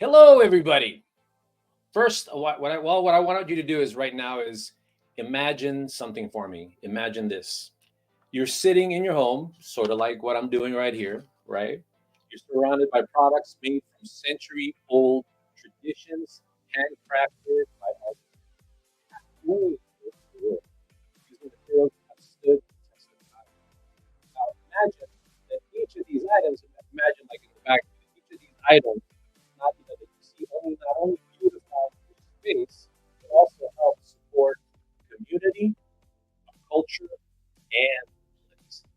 Hello, everybody. First, what I want you to do is right now is imagine something for me. Imagine this. You're sitting in your home, sort of like what I'm doing right here, right? You're surrounded by products made from century-old traditions, handcrafted by artists using materials that have stood the test of time. Now, imagine that each of these items, imagine like in the back, each of these items not that you see not only beautify your space, but also help support community, culture, and place.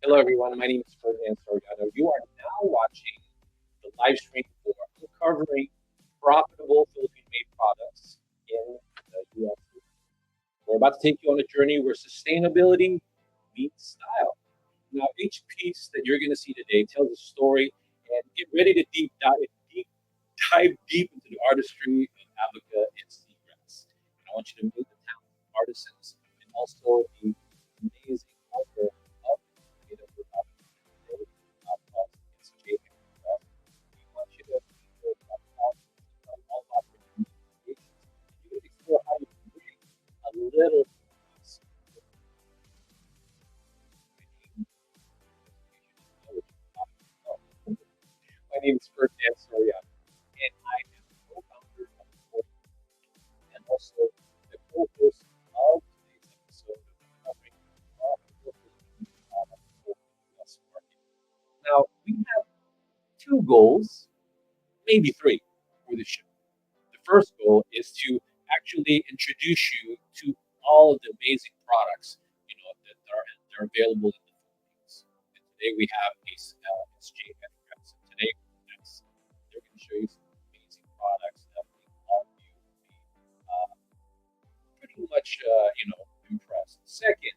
Hello, everyone. My name is Ferdinand Soriano. You are now watching the live stream for uncovering profitable Philippine-made products in the U.S. We're about to take you on a journey where sustainability meets style. Now, each piece that you're going to see today tells a story, and get ready to dive deep into the artistry of Abaca and seagrass. And I want you to meet the talented artisans and also the amazing owner of the creative product. Today, SJ Handicrafts. We want you to explore all about your creations. You're going to explore how you can bring a little piece. My name is Ferdinand Soriano, and I am the co-founder of the Philippine and also the co-host of today's episode of Uncovering Profitable Philippine Products for the U.S. market. Now, we have two goals, maybe three, for this show. The first goal is to actually introduce you to all of the amazing products, that are available in the Philippines. And today we have SJ Handicrafts. And today they're going to show you some amazing products that will help you be pretty much, impressed. Second,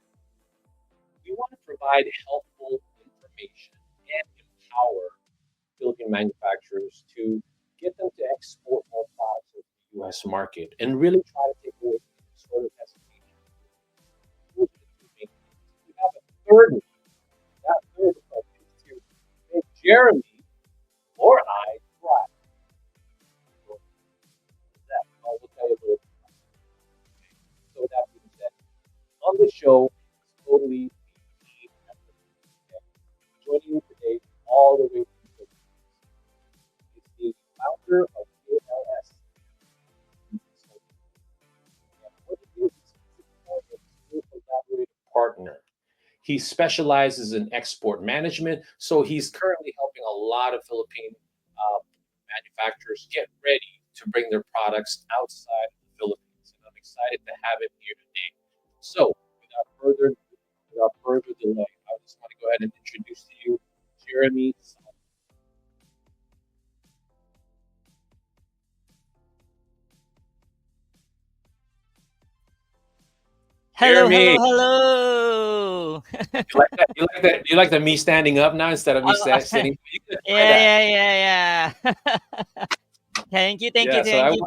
we want to provide helpful information and empower Philippine manufacturers to get them to export more products to the U.S. market and really try to take away sort of hesitation. We have a third one. That third one is to make Jeremy or I thrive. So I'll tell you a little bit about that. So with that being said, on the show is totally the team effort. Joining you today all the way from the Philippines is the founder of ALS. And what it is a collaborative partner. He specializes in export management, so he's currently helping a lot of Philippine manufacturers get ready to bring their products outside of the Philippines. And I'm excited to have him here today. So, without further delay, I just want to go ahead and introduce to you Jeremy. Hello, Jeremy. hello. You like that? You like the me standing up now instead of me sitting? Yeah. Thank you,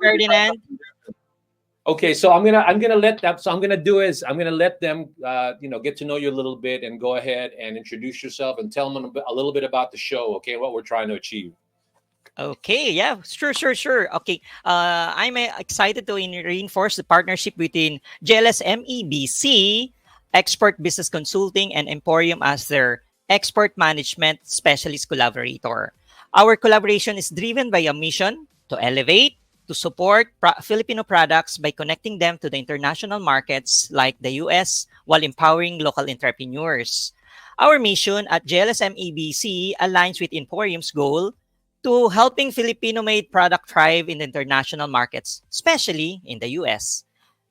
Ferdinand. Okay, so I'm gonna let them. So I'm gonna do is I'm gonna let them, get to know you a little bit and go ahead and introduce yourself and tell them a little bit about the show. Okay, what we're trying to achieve. Okay, yeah, sure. Okay, I'm excited to reinforce the partnership between JLS MEBC, Export Business Consulting, and Emporium as their export management specialist collaborator. Our collaboration is driven by a mission to elevate, to support Filipino products by connecting them to the international markets like the US while empowering local entrepreneurs. Our mission at JLS MEBC aligns with Emporium's goal to helping Filipino-made product thrive in international markets, especially in the US.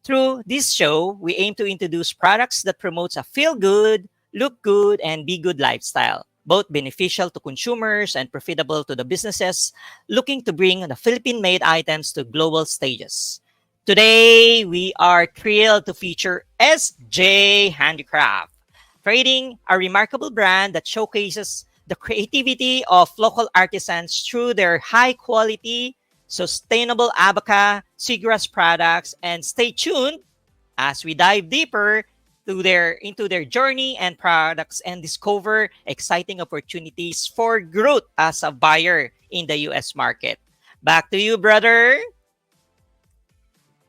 Through this show, we aim to introduce products that promotes a feel good, look good, and be good lifestyle, both beneficial to consumers and profitable to the businesses looking to bring the Philippine-made items to global stages. Today, we are thrilled to feature SJ Handicraft, creating a remarkable brand that showcases the creativity of local artisans through their high quality, sustainable Abaca, seagrass products. And stay tuned as we dive deeper into their journey and products and discover exciting opportunities for growth as a buyer in the US market. Back to you, brother.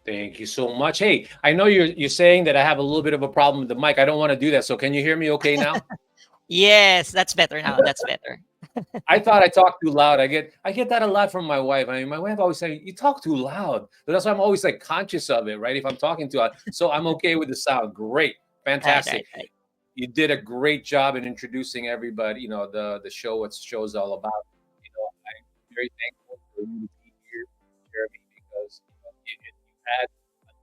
Thank you so much. Hey, I know you're saying that I have a little bit of a problem with the mic. I don't want to do that. So can you hear me okay now? Yes, that's better now. That's better. I thought I talked too loud. I get that a lot from my wife. I mean, my wife always saying, "You talk too loud." But that's why I'm always like conscious of it, right? If I'm talking too loud, so I'm okay with the sound. Great, Right, fantastic. right, right. You did a great job in introducing everybody. You know the show, what the show's all about. I'm very thankful for you to be here, Jeremy, because you had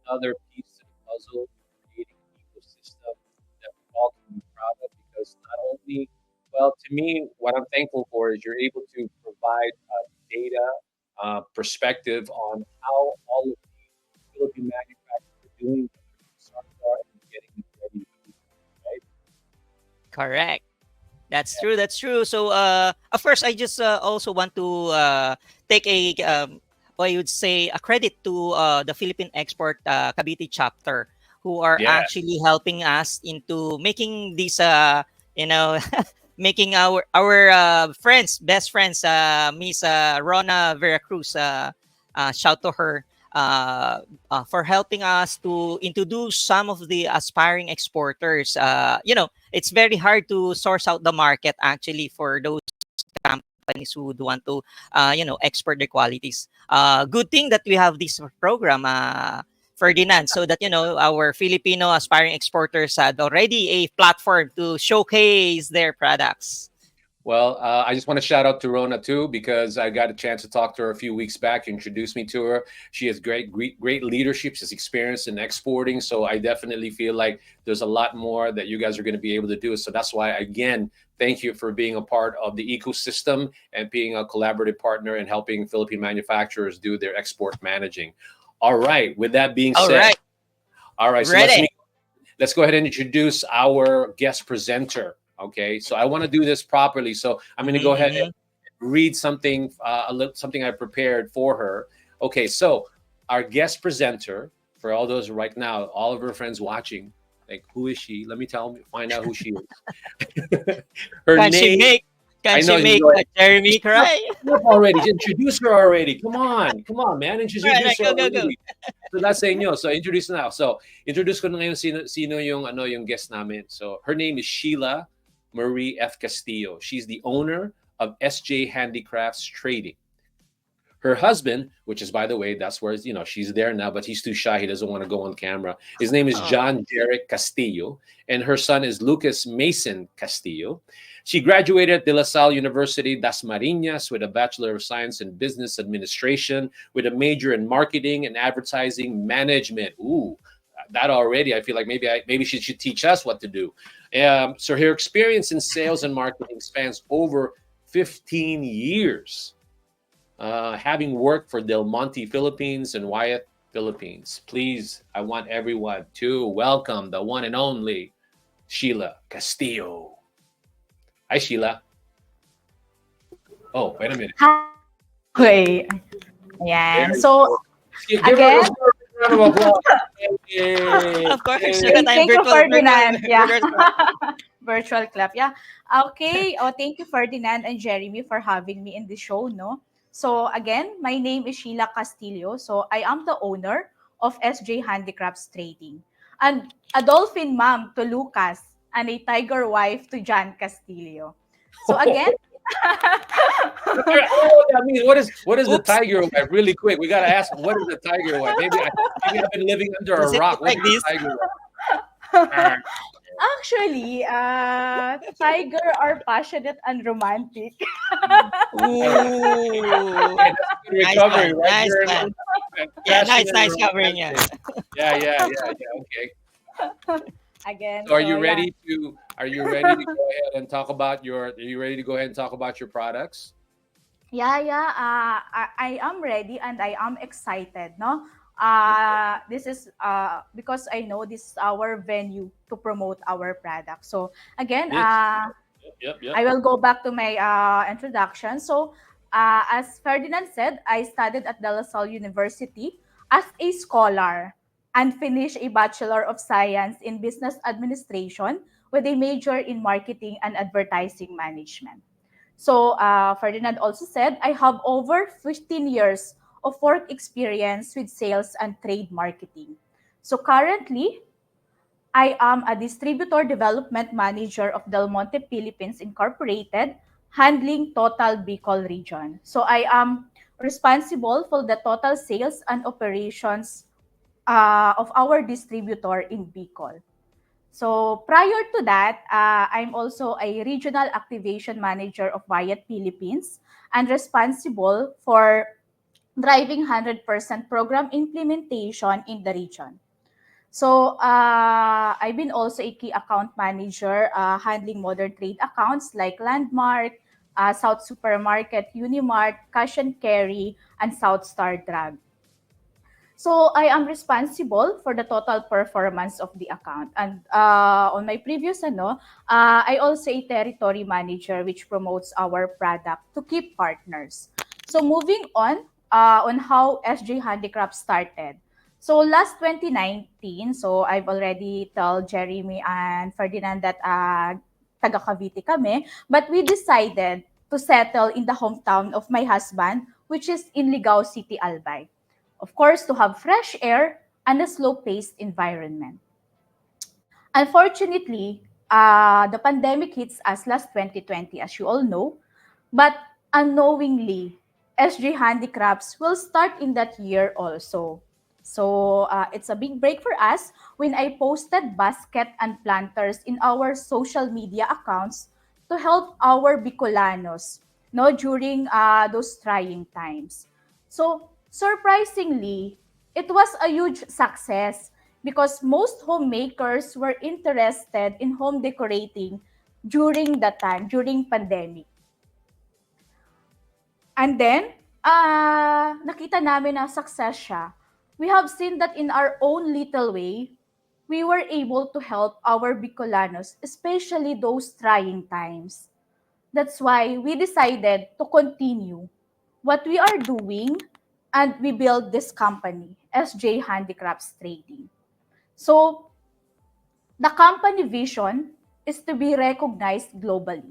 another piece of the puzzle in creating an ecosystem that we all can be proud of. Because not only, well, to me, what I'm thankful for is you're able to provide data, perspective on how all of the Philippine manufacturers are doing, what their concerns are, and getting it ready to do, right? Correct. That's true. That's true. So, of course, I just also want to take what I would say, a credit to the Philippine Export Cavite chapter, who are Yes. actually helping us into making this, you know, making our friends, best friends, Miss Rona Veracruz. Shout to her. For helping us to introduce some of the aspiring exporters. It's very hard to source out the market actually for those companies who would want to, export their qualities. Good thing that we have this program, Ferdinand, so that our Filipino aspiring exporters had already a platform to showcase their products. Well, I just want to shout out to Rona too because I got a chance to talk to her a few weeks back. Introduced me to her. She has great leadership. She's experienced in exporting, so I definitely feel like there's a lot more that you guys are going to be able to do. So that's why, again, thank you for being a part of the ecosystem and being a collaborative partner and helping Philippine manufacturers do their export managing. All right. With that being All said, right, all right. So ready. let's go ahead and introduce our guest presenter. Okay, so I want to do this properly. So I'm going to go ahead and Mm-hmm. read something, something I prepared for her. Okay, so our guest presenter, for all those right now, all of her friends watching, like who is she? Let me find out who she is. Her Can she name. make? I Can she know. make Jeremy cry? Shut up already. Just introduce her already. Come on, man. All right, Introduce her go, go, go. already. So that's saying no. So introduce now. So introduce ko na ngayon sino yung guest namin. So her name is Shiela Marie Castillo. She's the owner of SJ Handicrafts Trading. Her husband, which is, by the way, that's where she's there now, but he's too shy. He doesn't want to go on camera. His name is Oh. John Derek Castillo, and her son is Lucas Mason Castillo. She graduated at De La Salle University, Das Marinas, with a Bachelor of Science in Business Administration, with a major in Marketing and Advertising Management. Ooh, that already, I feel like maybe she should teach us what to do. So her experience in sales and marketing spans over 15 years. Having worked for Del Monte Philippines and Wyatt Philippines. Please, I want everyone to welcome the one and only Shiela Castillo. Hi, Shiela. Oh, wait a minute. Hi. There Ayan. you So, go. Give her a again, round of applause. Yay. Of course, Yay. look at thank time you, virtual, Ferdinand. Yeah. virtual. Virtual clap. Yeah. Okay. Oh, thank you, Ferdinand and Jeremy, for having me in the show, no? So again, my name is Shiela Castillo. So I am the owner of SJ Handicrafts Trading, and a dolphin mom to Lucas, and a tiger wife to John Castillo. So again, I mean, what is the Oops. tiger wife? Really quick, we gotta ask. What is the tiger wife? Maybe I've been living under a Does it rock. look What like is this? the tiger wife? actually, tiger are passionate and romantic. Ooh. Okay, that's a good Nice recovery, one. right, Nice Jeremy? one. Yeah, nice, Passionate and nice covering. Yeah. romantic. Yeah. Okay. Again, So, so yeah. Are you ready to go ahead and talk about your? Are you ready to go ahead and talk about your products? Yeah. I am ready and I am excited, no? This is because I know this is our venue to promote our product. So again, Yes. Yep. I will go back to my introduction. So, as Ferdinand said, I studied at De La Salle University as a scholar and finished a Bachelor of Science in Business Administration with a major in Marketing and Advertising Management. So, Ferdinand also said, I have over 15 years of work experience with sales and trade marketing. So, currently, I am a distributor development manager of Del Monte Philippines Incorporated, handling total Bicol region. So I am responsible for the total sales and operations of our distributor in Bicol. So prior to that, I'm also a regional activation manager of Wyatt Philippines and responsible for driving 100% program implementation in the region. So, I've been also a key account manager, handling modern trade accounts like Landmark, South Supermarket, Unimart, Cash and Carry, and South Star Drug. So, I am responsible for the total performance of the account. And on my previous I also a territory manager which promotes our product to keep partners. So, moving on how SJ Handicraft started. So last 2019, so I've already told Jeremy and Ferdinand that taga Cavite kami, but we decided to settle in the hometown of my husband, which is in Ligao City, Albay. Of course, to have fresh air and a slow-paced environment. Unfortunately, the pandemic hits us last 2020, as you all know, but unknowingly, SJ Handicrafts will start in that year also. So it's a big break for us when I posted basket and planters in our social media accounts to help our Bicolanos no, during those trying times. So surprisingly, it was a huge success because most homemakers were interested in home decorating during that time, during pandemic. And then, nakita namin na success siya. We have seen that in our own little way, we were able to help our Bicolanos, especially those trying times. That's why we decided to continue what we are doing and we build this company, SJ Handicrafts Trading. So, the company vision is to be recognized globally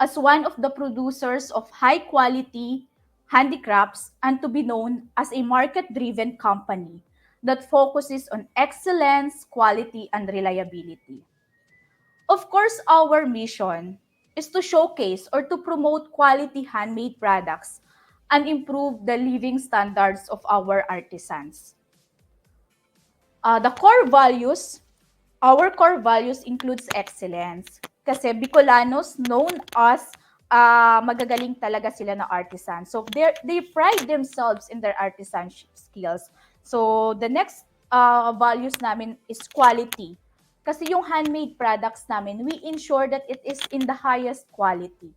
as one of the producers of high quality handicrafts and to be known as a market driven company that focuses on excellence, quality, and reliability. Of course, our mission is to showcase or to promote quality handmade products and improve the living standards of our artisans. The core values, our core values includes excellence. Kasi Bicolanos known as magagaling talaga sila na artisan. So they pride themselves in their artisanship skills. So the next values namin is quality. Kasi yung handmade products namin, we ensure that it is in the highest quality.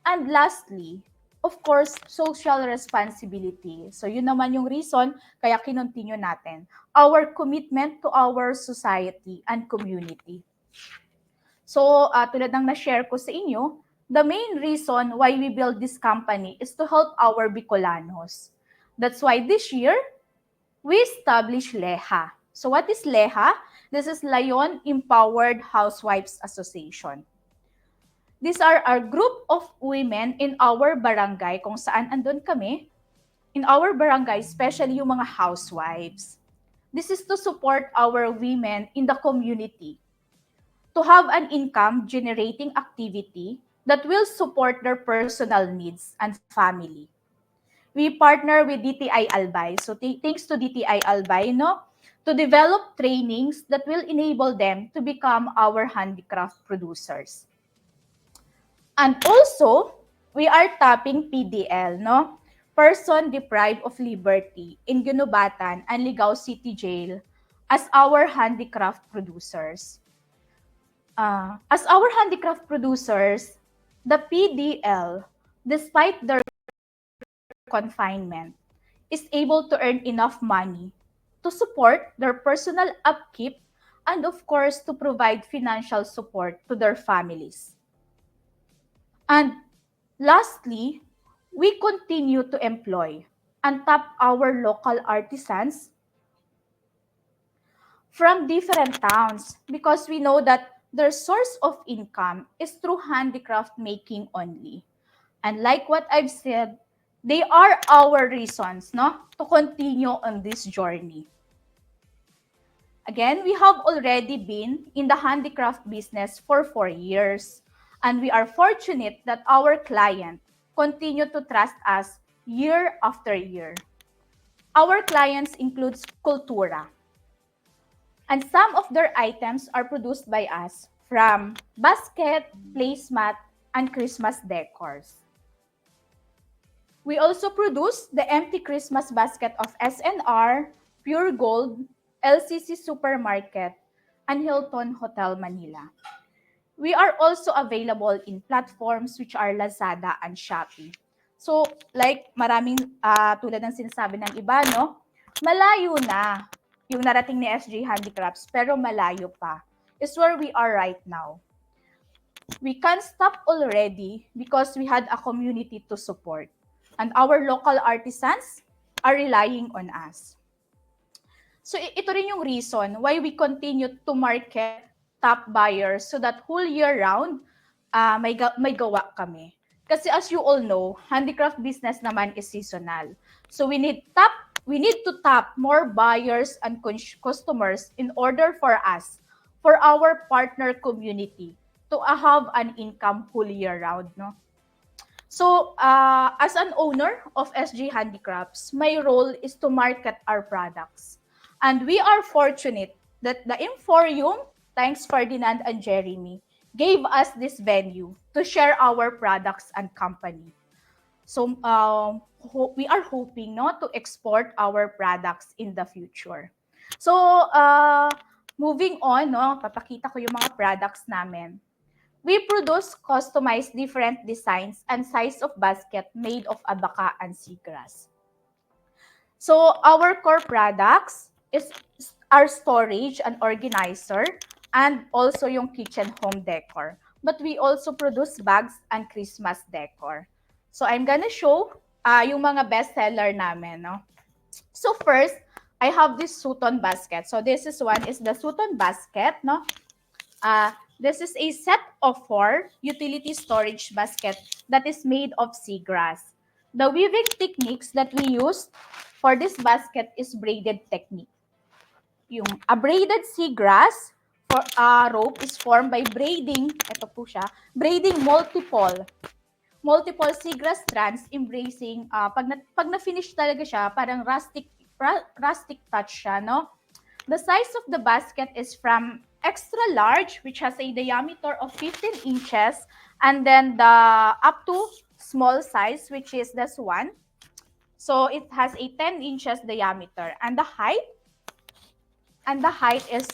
And lastly, of course, social responsibility. So yun naman yung reason kaya kinontinue natin. Our commitment to our society and community. So tulad ng na-share ko sa inyo, the main reason why we build this company is to help our Bicolanos. That's why this year, we established LEHA. So what is LEHA? This is Lion Empowered Housewives Association. These are our group of women in our barangay kung saan andun kami. In our barangay, especially yung mga housewives. This is to support our women in the community to have an income generating activity that will support their personal needs and family. We partner with DTI Albay. So thanks to DTI Albay, no, to develop trainings that will enable them to become our handicraft producers. And also, we are tapping PDL, no? Person deprived of liberty in Ginubatan and Ligao City Jail as our handicraft producers. As our handicraft producers, the PDL, despite their confinement, is able to earn enough money to support their personal upkeep and of course to provide financial support to their families. And lastly, we continue to employ and tap our local artisans from different towns because we know that their source of income is through handicraft making only. And like what I've said, they are our reasons, no, to continue on this journey. Again, we have already been in the handicraft business for 4 years, and we are fortunate that our client continue to trust us year after year. Our clients includes Cultura, and some of their items are produced by us from basket, placemat, and Christmas decors. We also produce the empty Christmas basket of SNR, Pure Gold, LCC Supermarket, and Hilton Hotel Manila. We are also available in platforms which are Lazada and Shopee. So, like maraming tulad ng sinasabi ng iba, no? Malayo na yung narating ni SJ Handicrafts, pero malayo pa. Is where we are right now. We can't stop already because we had a community to support. And our local artisans are relying on us. So ito rin yung reason why we continue to market top buyers so that whole year round, may gawa kami. Kasi as you all know, handicraft business naman is seasonal. So we need to tap more buyers and customers in order for us, for our partner community, to have an income whole year round, no? So, as an owner of SJ Handicrafts, my role is to market our products. And we are fortunate that the Emporium, thanks Ferdinand and Jeremy, gave us this venue to share our products and company. So, we are hoping, no, to export our products in the future. So, moving on, no, papakita ko yung mga products namin. We produce customized different designs and size of basket made of Abaca and seagrass. So our core products is our storage and organizer and also yung kitchen home decor. But we also produce bags and Christmas decor. So I'm gonna show yung mga bestseller namin, no? So first, I have this Sutton basket. So this one is the Sutton basket, no? This is a set of 4 utility storage basket that is made of seagrass. The weaving techniques that we use for this basket is braided technique. A braided seagrass for rope is formed by braiding, ito po siya, braiding multiple seagrass strands embracing, pag na-finish talaga siya, parang rustic touch siya, no? The size of the basket is from extra large, which has a diameter of 15 inches, and then the up to small size, which is this one. So it has a 10 inches diameter, and the height is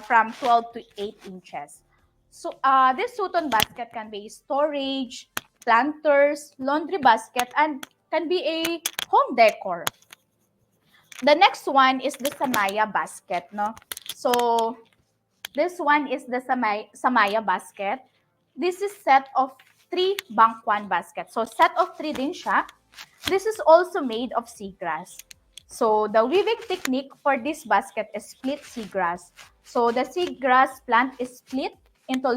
from 12 to 8 inches. So this Sutton basket can be storage, planters, laundry basket, and can be a home decor. The next one is the Samaya basket, no? So this one is the Samaya basket. This is set of 3 bangkwan baskets. So set of 3 din siya. This is also made of seagrass. So the weaving technique for this basket is split seagrass. So the seagrass plant is split into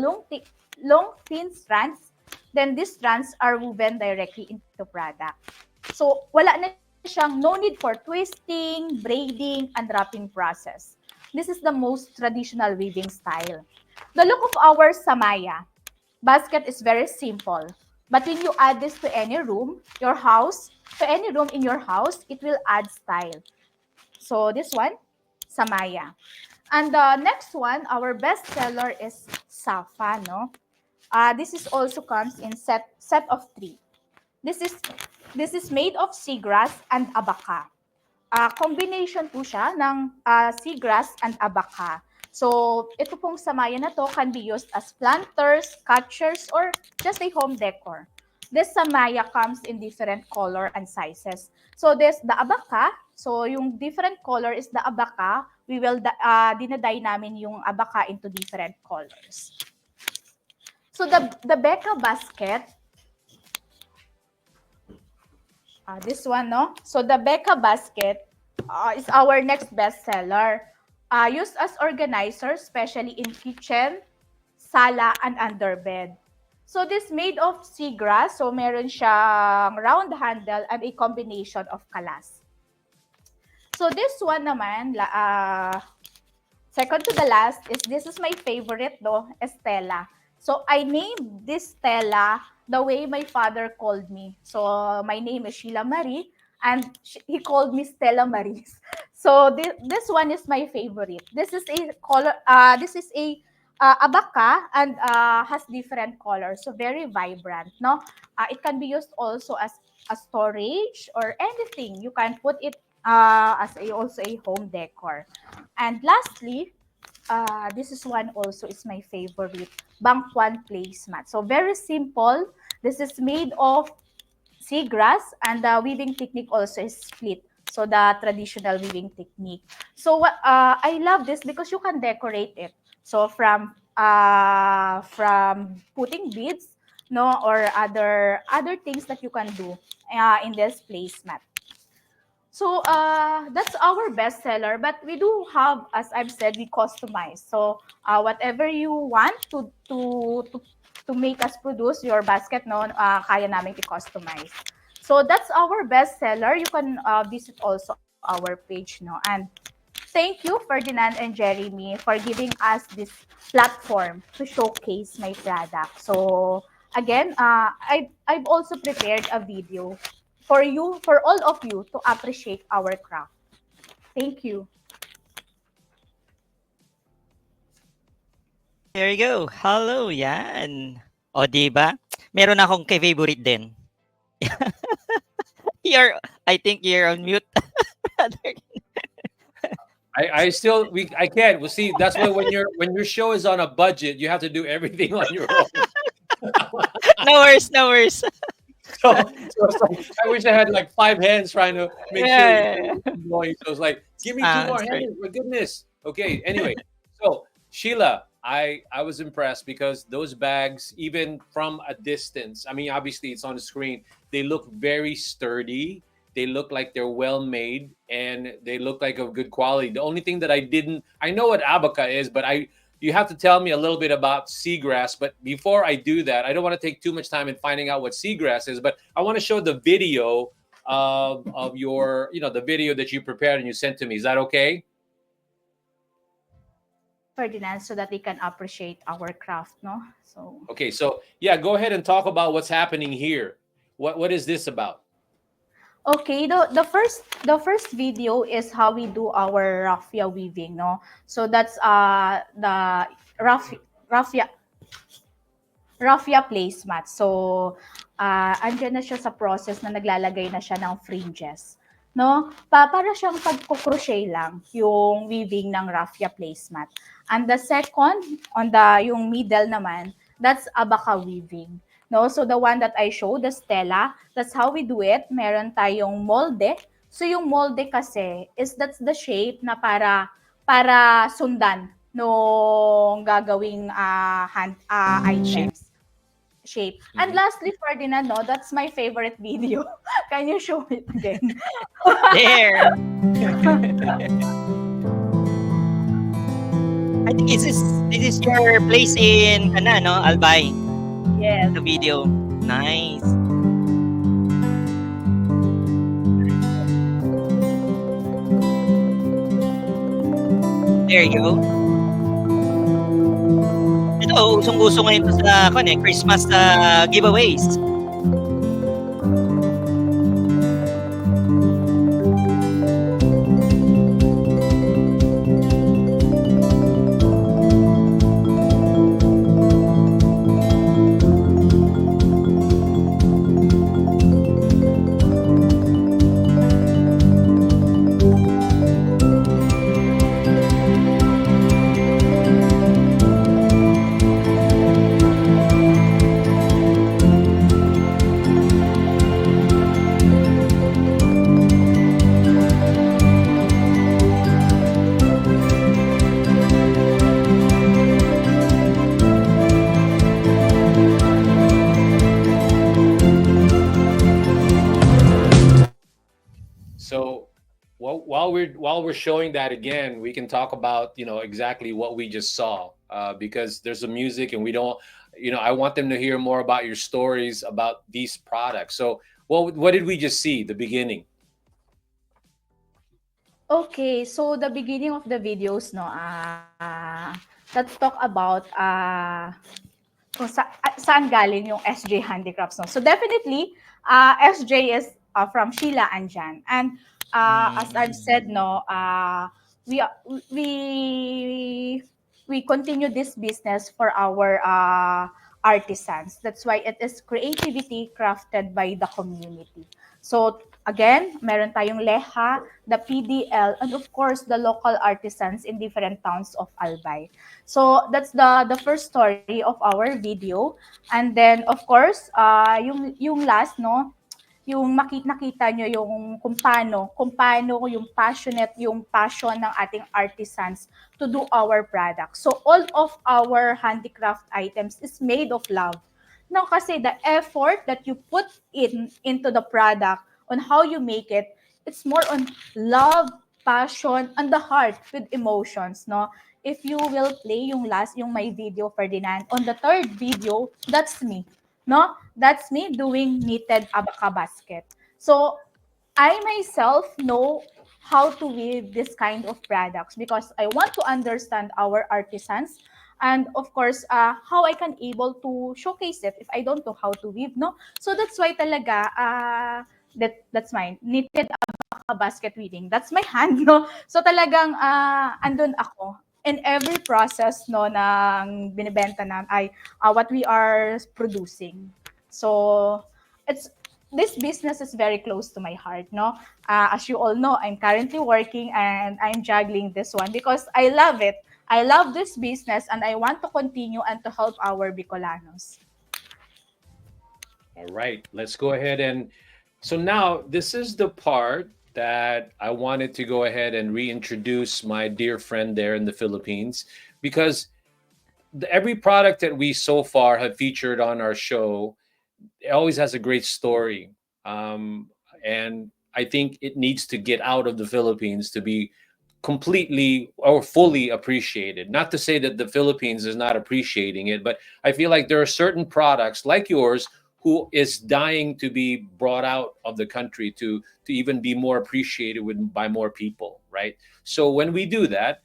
long thin strands. Then these strands are woven directly into product. So wala na siyang no need for twisting, braiding, and wrapping process. This is the most traditional weaving style. The look of our samaya basket is very simple. But when you add this to any room, your house, to any room in your house, it will add style. So this one, Samaya. And the next one, our best seller is Safa, no? This is also comes in set of three. This is made of seagrass and abaca. Combination po siya ng seagrass and abaca. So, ito pong samaya na to can be used as planters, catchers, or just a home decor. This samaya comes in different color and sizes. So, this the abaca. So, yung different color is the abaca. We will dinaday namin yung abaca into different colors. So, the Becca basket, this one, no? So, the Becca basket is our next bestseller. Used as organizer, especially in kitchen, sala, and underbed. So, this made of seagrass. So, meron siyang round handle and a combination of kalas. So, this one naman, second to the last, this is my favorite, no? Estela. So, I named this Stella the way my father called me. So, my name is Shiela Marie, and he called me Stella Marie. So, this one is my favorite. This is a color. This is a abaca and has different colors. So, very vibrant. No, it can be used also as a storage or anything. You can put it as also a home decor. And lastly, this is one also is my favorite, bangkwan placemat. So very simple. This is made of seagrass, and the weaving technique also is split. So the traditional weaving technique. So I love this because you can decorate it. So from putting beads, no, or other things that you can do in this placemat. So that's our bestseller, but we do have, as I've said, we customize. So whatever you want to make us produce your basket, no, kaya namin i-customize. So that's our bestseller. You can visit also our page, no. And thank you, Ferdinand and Jeremy, for giving us this platform to showcase my product. So again, I've also prepared a video for you, for all of you, to appreciate our craft. Thank you. There you go. Hello, yan. O, diba? Meron akong favorite din. I think you're on mute. I can't. Well, see, that's why when your show is on a budget, you have to do everything on your own. No worries, no worries. So it's like, I wish I had like 5 hands trying to make sure it's going. So it's like, give me 2 more hands, for goodness. Okay, anyway. So Sheila, I was impressed because those bags, even from a distance, I mean, obviously it's on the screen, they look very sturdy. They look like they're well made, and they look like of good quality. The only thing that I know what Abaca is, but you have to tell me a little bit about seagrass. But before I do that, I don't want to take too much time in finding out what seagrass is, but I want to show the video of your, the video that you prepared and you sent to me. Is that okay? Ferdinand, so that they can appreciate our craft, no? So okay, so yeah, go ahead and talk about what's happening here. What is this about? okay, the first video is how we do our raffia weaving, no? So that's the raffia placemat. So andyan na siya sa process na naglalagay na siya ng fringes, no? Para siyang pagko-crochet lang yung weaving ng raffia placemat. And the second, on yung middle naman, that's abaca weaving. No, so the one that I showed, the Stella, that's how we do it. Meron tayong molde. So yung molde kasi that's the shape na para sundan nung gagawing items. Shape. And lastly, Ferdinand, no, that's my favorite video. Can you show it again? There. I think this is your place in no, Albay. Yes. The video. Nice. There you go. Ito, usong-uso ngayon 'to sa Christmas giveaways. So while we're showing that again, we can talk about exactly what we just saw, because there's some music and we don't, I want them to hear more about your stories about these products. So what did we just see? The beginning. Okay, so the beginning of the videos, no, let's talk about kung saan galing yung SJ Handicrafts. No? So definitely, SJ is from Sheila and Jan. And as I've said, no, we we we continue this business for our artisans. That's why it is creativity crafted by the community. So again, meron tayong Leha, the PDL, and of course, the local artisans in different towns of Albay. So that's the first story of our video. And then, of course, yung last, no, yung nakita nyo yung kung paano yung passion ng ating artisans to do our product. So all of our handicraft items is made of love. Now, kasi the effort that you put into the product on how you make it, it's more on love, passion, and the heart with emotions, no? If you will play yung my video, Ferdinand, on the third video, that's me, no? That's me doing knitted Abaca basket. So I myself know how to weave this kind of products because I want to understand our artisans and of course how I can able to showcase it if I don't know how to weave, no? So that's why talaga that's mine, knitted Abaca basket weaving. That's my hand, no? So talagang andun ako in every process, no, ng binibenta na ay what we are producing. So it's this business is very close to my heart, no? As you all know, I'm currently working and I'm juggling this one because I love it. I love this business and I want to continue and to help our Bicolanos. All right, let's go ahead and so now this is the part that I wanted to go ahead and reintroduce my dear friend there in the Philippines because every product that we so far have featured on our show, it always has a great story. And I think it needs to get out of the Philippines to be completely or fully appreciated. Not to say that the Philippines is not appreciating it, but I feel like there are certain products like yours who is dying to be brought out of the country to even be more appreciated by more people, right? So when we do that,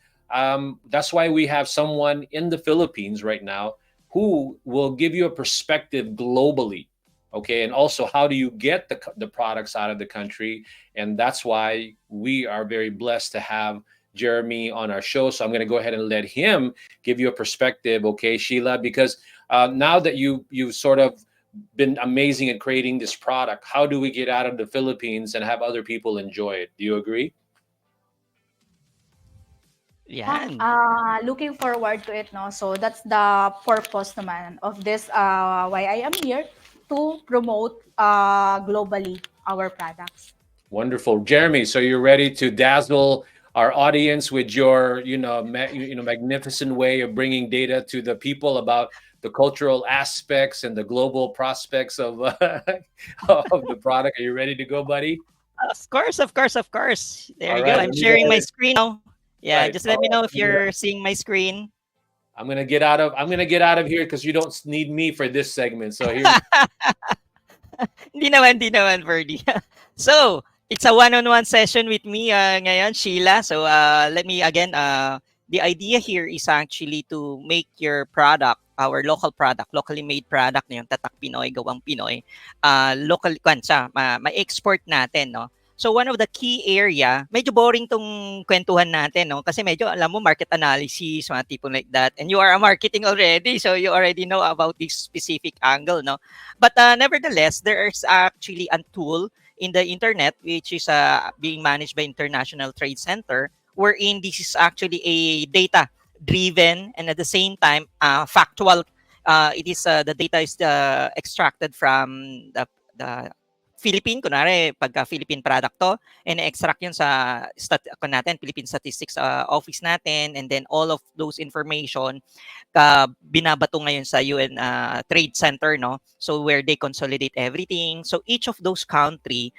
that's why we have someone in the Philippines right now who will give you a perspective globally. Okay, and also how do you get the products out of the country? And that's why we are very blessed to have Jeremy on our show. So I'm going to go ahead and let him give you a perspective, okay, Sheila, because now that you've sort of been amazing at creating this product, how do we get out of the Philippines and have other people enjoy it? Do you agree? Yan. Looking forward to it, no? So that's the purpose naman of this why I am here to promote globally our products. Wonderful, Jeremy. So you're ready to dazzle our audience with your, magnificent way of bringing data to the people about the cultural aspects and the global prospects of of the product. Are you ready to go, buddy? Of course, of course, of course. There All you go. right, I'm let me go sharing my ahead. screen now. Yeah, Right. just let me know if you're seeing my screen. I'm gonna get out of here because you don't need me for this segment. So here. Hindi naman, Verdi. So, it's a one-on-one session with me ngayon, Sheila. So, let me again, the idea here is actually to make your product, our local product, locally made product na yung tatak Pinoy, gawang Pinoy, local, ma-export natin, no? So, one of the key area, medyo boring tong kwentuhan natin, no? Kasi medyo, alam mo, market analysis, mga tipong like that. And you are a marketing already, so you already know about this specific angle, no? But nevertheless, there is actually a tool in the internet which is being managed by International Trade Center, wherein this is actually a data driven and at the same time factual. It is the data is extracted from the Philippine, kunwari, pagka Philippine product to, and extract yun sa Philippine Statistics Office natin, and then all of those information binabato ngayon sa UN Trade Center, no? So where they consolidate everything. So each of those country,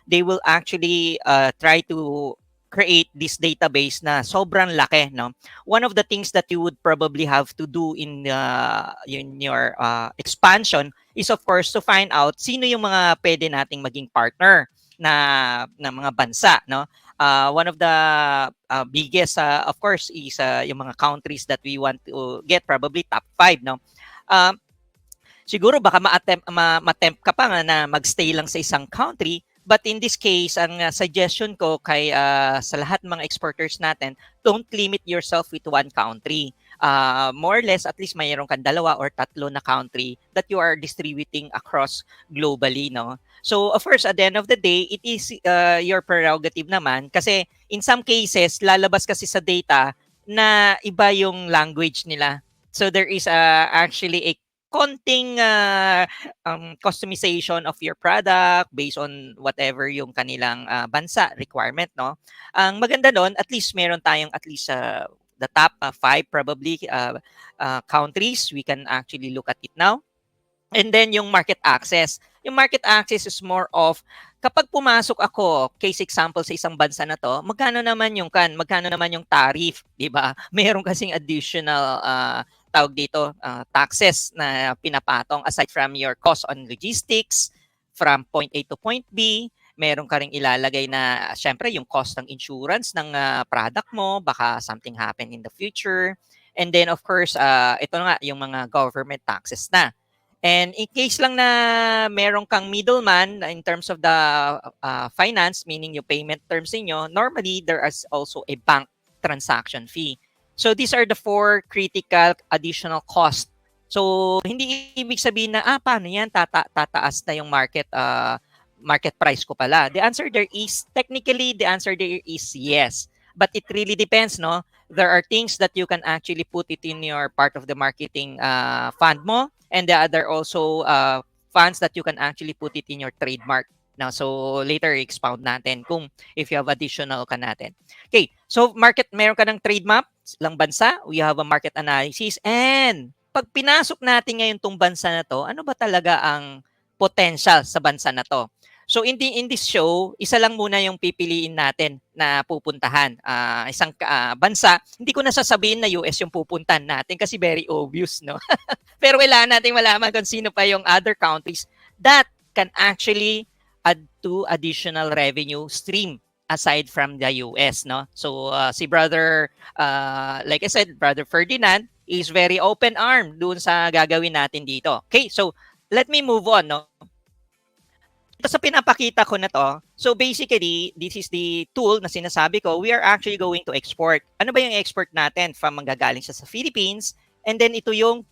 they will actually try to create this database na sobrang laki, no? One of the things that you would probably have to do in your expansion is of course to find out sino yung mga pwede nating maging partner na mga bansa, no? One of the biggest, of course, is yung mga countries that we want to get, probably top 5, no? Siguro baka ma-tempt ka pa nga na magstay lang sa isang country. But in this case, ang suggestion ko kay sa lahat ng mga exporters natin, don't limit yourself with one country. More or less, at least mayroon kang 2 or 3 na country that you are distributing across globally, no? So, of course, at the end of the day, it is your prerogative naman kasi in some cases, lalabas kasi sa data na iba yung language nila. So, there is actually a konting customization of your product based on whatever yung kanilang bansa requirement, no? Ang maganda doon, at least meron tayong at least the top 5 probably countries we can actually look at it now. And then yung market access. Yung market access is more of kapag pumasok ako, case example sa isang bansa na to, magkano naman yung tariff, 'di ba? Meron kasing additional tawag dito, taxes na pinapatong aside from your cost on logistics from point A to point B. Meron ka ring ilalagay na syempre yung cost ng insurance ng product mo, baka something happen in the future. And then of course, ito nga yung mga government taxes na. And in case lang na meron kang middleman in terms of the finance, meaning yung payment terms niyo, normally there is also a bank transaction fee. So these are the 4 critical additional costs. So hindi ibig sabihin na paano yan tataas na yung market price ko pala. The answer there is yes. But it really depends, no? There are things that you can actually put it in your part of the marketing fund mo, and there are also funds that you can actually put it in your trademark. Now, so later expound natin kung if you have additional ka natin. Okay, so meron ka ng trademark lang bansa, we have a market analysis, and pag pinasok natin ngayon tong bansa na to, ano ba talaga ang potential sa bansa na to? So in this show, isa lang muna yung pipiliin natin na pupuntahan. Isang bansa, hindi ko na sasabihin na US yung pupuntahan natin kasi very obvious, no? Pero kailangan natin malaman kung sino pa yung other countries that can actually add to additional revenue stream aside from the US, no? So si brother, like I said, brother Ferdinand is very open-armed doon sa gagawin natin dito. Okay, so let me move on, no? Ito sa pinapakita ko na to, so basically, this is the tool na sinasabi ko, we are actually going to export. Ano ba yung export natin? From manggagaling siya sa Philippines, and then ito yung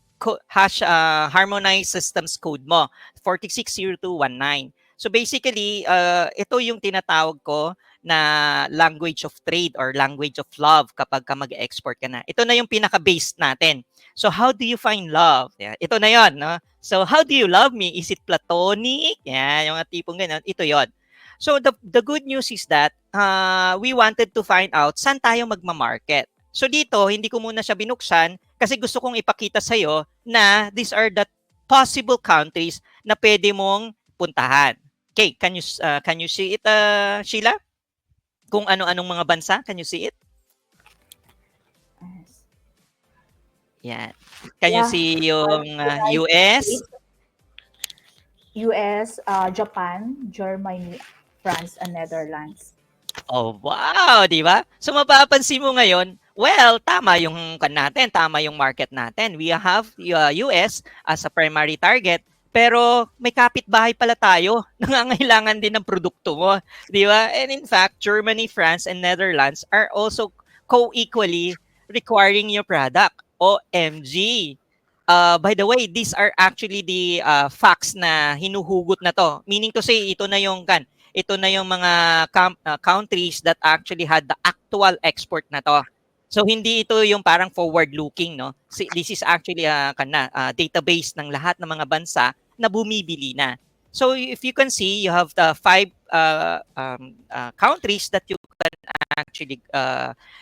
harmonized systems code mo, 460219. So basically, ito yung tinatawag ko na language of trade or language of love kapag ka mag-export ka na. Ito na yung pinaka-base natin. So how do you find love? Yeah, ito na yon, no? So how do you love me? Is it platonic? Yeah, yung tipong ganun. Ito yon. So the good news is that we wanted to find out saan tayo magma-market. So dito, hindi ko muna siya binuksan kasi gusto kong ipakita sa'yo na these are the possible countries na pwede mong puntahan. Okay, can you see it, Sheila? Kung ano-anong mga bansa, can you see it? Yan. Can you Yeah, see yung United US? States, US, Japan, Germany, France, and Netherlands. Oh, wow, di ba? So mapapansin mo ngayon, well, tama yung natin, tama yung market natin. We have US as a primary target, pero may kapitbahay pala tayo. Nangangailangan din ng produkto mo, di ba? And in fact, Germany, France, and Netherlands are also co-equally requiring your product. OMG. By the way, these are actually the facts na hinuhugot na to. Meaning to say, ito na yung mga countries that actually had the actual export na to. So hindi ito yung parang forward looking, no? This is actually a database ng lahat ng mga bansa na bumibili na. So if you can see, you have the 5 countries that you can actually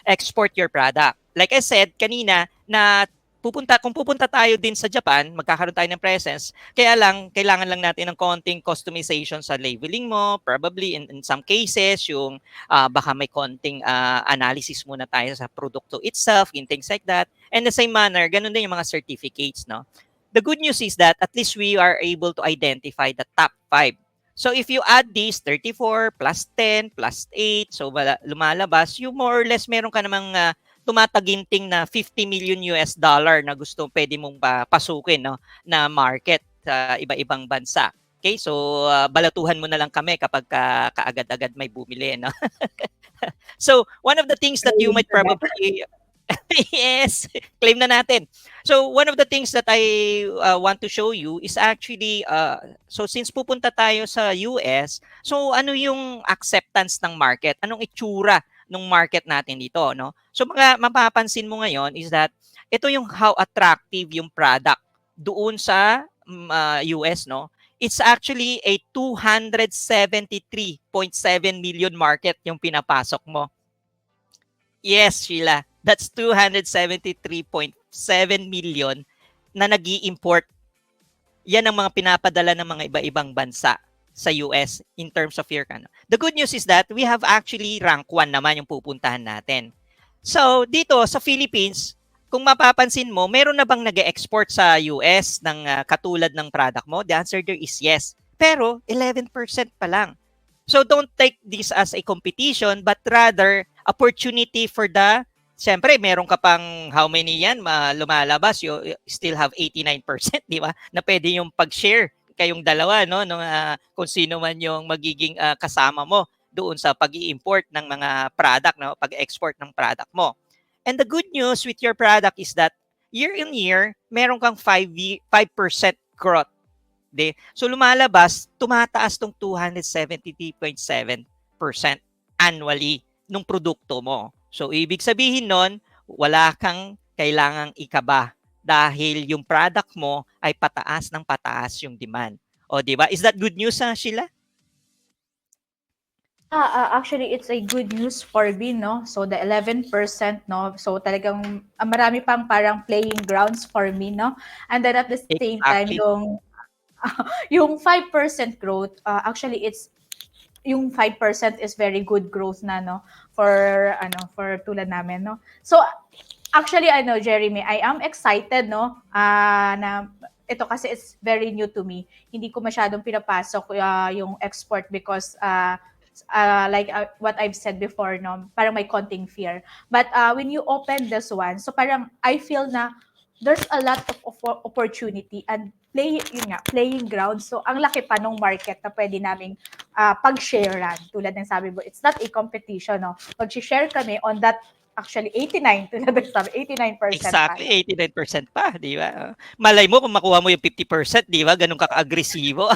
export your product. Like I said kanina, na kung pupunta tayo din sa Japan, magkakaroon tayo ng presence. Kaya lang, kailangan lang natin ng konting customization sa labeling mo. Probably in some cases, yung baka may konting analysis muna tayo sa produkto itself, in things like that. And the same manner, ganun din yung mga certificates, no? The good news is that at least we are able to identify the top 5. So if you add these 34 plus 10 plus 8, so lumalabas, you more or less meron ka namang tumataginting na 50 million US dollar na pwede mong pasukin, no, na market sa iba-ibang bansa. Okay, so balatuhan mo na lang kami kapag kaagad-agad may bumili, no? So one of the things that you might probably yes, claim na natin. So one of the things that I want to show you is actually so since pupunta tayo sa US, so ano yung acceptance ng market? Anong itsura ng market natin dito, no? So mga mapapansin mo ngayon is that ito yung how attractive yung product doon sa US, no? It's actually a 273.7 million market yung pinapasok mo. Yes, Sheila. That's 273.7 million na nag-i-import. Yan ang mga pinapadala ng mga iba-ibang bansa sa US in terms of your ano. The good news is that we have actually rank 1 naman yung pupuntahan natin. So, dito sa Philippines, kung mapapansin mo, meron na bang nag-export sa US ng katulad ng product mo? The answer there is yes. Pero 11% pa lang. So don't take this as a competition but rather opportunity for siyempre meron ka pang how many yan lumalabas, you still have 89%, di ba? Na pwede yung pag-share kayong dalawa, no, kung sino man yung magiging kasama mo doon sa pag-i-import ng mga product, no, pag-export ng product mo. And the good news with your product is that year in year, meron kang 5% growth. So lumalabas, tumataas tong 273.7% annually nung produkto mo. So ibig sabihin nun, wala kang kailangang ikaba dahil yung product mo ay pataas ng pataas yung demand. O di ba? Is that good news, Sheila? Actually, it's a good news for me, no? So, the 11%, no? So, talagang marami pang parang playing grounds for me, no? And then at the same time, Exactly. yung 5% growth, actually, yung 5% is very good growth na, no? For tulad namin, no? So, actually, Jeremy, I am excited, no? Na ito kasi it's very new to me. Hindi ko masyadong pinapasok yung export because like what I've said before, no, parang may konting fear. But when you open this one, so parang I feel na there's a lot of opportunity and playing ground. So ang laki pa nung market na pwede naming pag-sharean. Tulad ng sabi mo, it's not a competition, no. Pag-share kami on that, actually 89, tulad ng sabi, 89%. Exactly, 89% pa, di ba? Malay mo kung makuha mo yung 50%, di ba? Ganun ka-agresibo.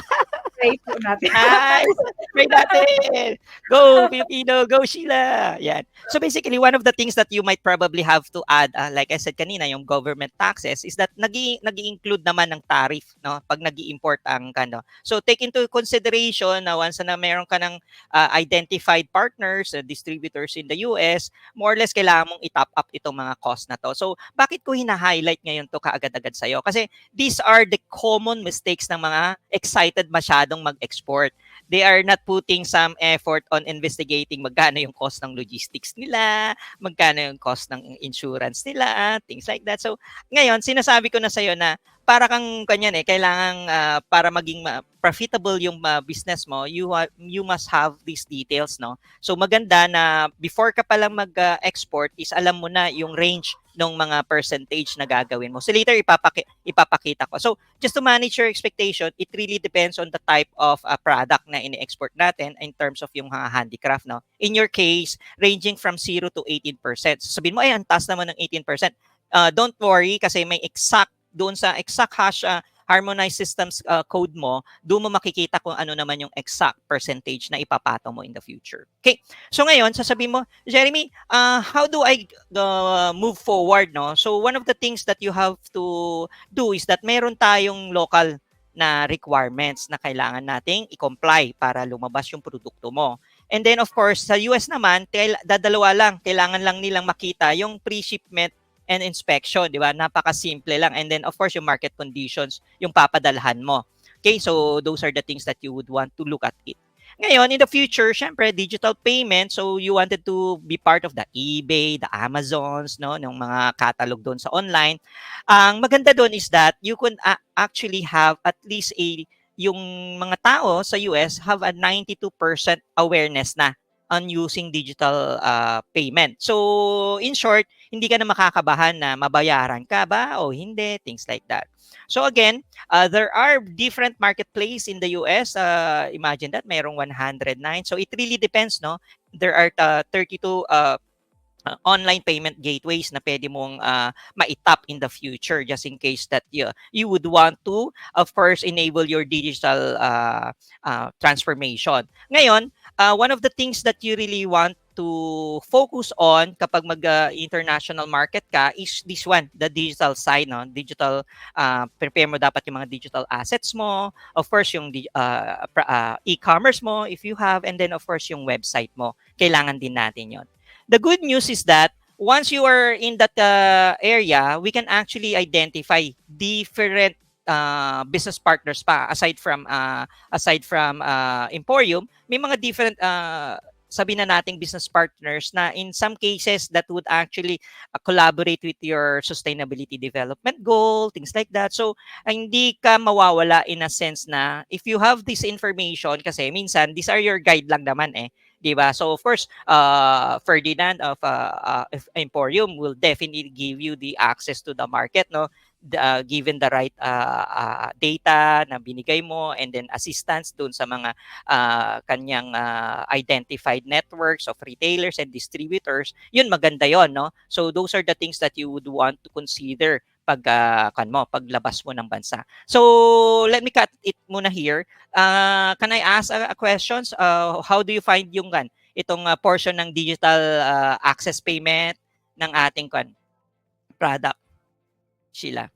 Pray po natin. Nice! Pray natin! Go, Filipino! Go, Sheila! Yan. So basically, one of the things that you might probably have to add, like I said kanina, yung government taxes, is that nag-i-include naman ng tariff, no? Pag nag-i-import ang kano. So take into consideration na once na meron ka ng identified partners, distributors in the US, more or less kailangan mong i-top up itong mga cost na to. So bakit ko hina-highlight ngayon to kaagad-agad sa'yo? Kasi these are the common mistakes ng mga excited masyado masyadong mag-export. They are not putting some effort on investigating magkano yung cost ng logistics nila, magkano yung cost ng insurance nila, things like that. So, ngayon, sinasabi ko na sa'yo na para kang kanyan kailangan para maging profitable yung business mo, you must have these details, no? So maganda na before ka pa lang mag-export is alam mo na yung range ng mga percentage na gagawin mo. So later ipapakita ko. So just to manage your expectation, it really depends on the type of product na ini-export natin in terms of yung handicraft, no? In your case, ranging from 0 to 18%. So sabihin mo, ay, ang taas naman ng 18%. Don't worry kasi may exact doon sa exact hash harmonized systems code mo, doon mo makikita kung ano naman yung exact percentage na ipapato mo in the future. Okay. So ngayon, sasabihin mo, Jeremy, how do I move forward, no? So one of the things that you have to do is that meron tayong local na requirements na kailangan nating i-comply para lumabas yung produkto mo. And then of course, sa US naman, dadalawa lang, kailangan lang nilang makita yung pre-shipment and inspection, di ba? Napaka-simple lang. And then, of course, yung market conditions, yung papadalhan mo. Okay, so those are the things that you would want to look at it. Ngayon, in the future, syempre, digital payment. So, you wanted to be part of the eBay, the Amazons, no? Ng mga catalog doon sa online. Ang maganda doon is that you can actually have at least yung mga tao sa US have a 92% awareness na on using digital payment. So, in short, hindi ka na makakabahan na mabayaran ka ba o hindi, things like that. So again, there are different marketplace in the US. Imagine that, mayroong 109. So it really depends, no? There are 32 online payment gateways na pwede mong ma-tap in the future just in case that you would want to, of course, enable your digital transformation. Ngayon, one of the things that you really want to focus on kapag mag-international market ka is this one, the digital side, no? Digital, prepare mo dapat yung mga digital assets mo, of course, yung e-commerce mo if you have, and then of course, yung website mo. Kailangan din natin yon. The good news is that once you are in that area, we can actually identify different business partners pa aside from Emporium. May mga different sabi na nating business partners na in some cases that would actually collaborate with your sustainability development goal, things like that. So, hindi ka mawawala in a sense na if you have this information, kasi minsan, these are your guide lang naman diba? So, of course, Ferdinand of Emporium will definitely give you the access to the market, no? Given the right data na binigay mo and then assistance dun sa mga kanyang identified networks of retailers and distributors, yun maganda yon, no? So those are the things that you would want to consider paglabas mo ng bansa. So let me cut it muna here. Can I ask a questions? How do you find yung itong portion ng digital access payment ng ating product? Sheila.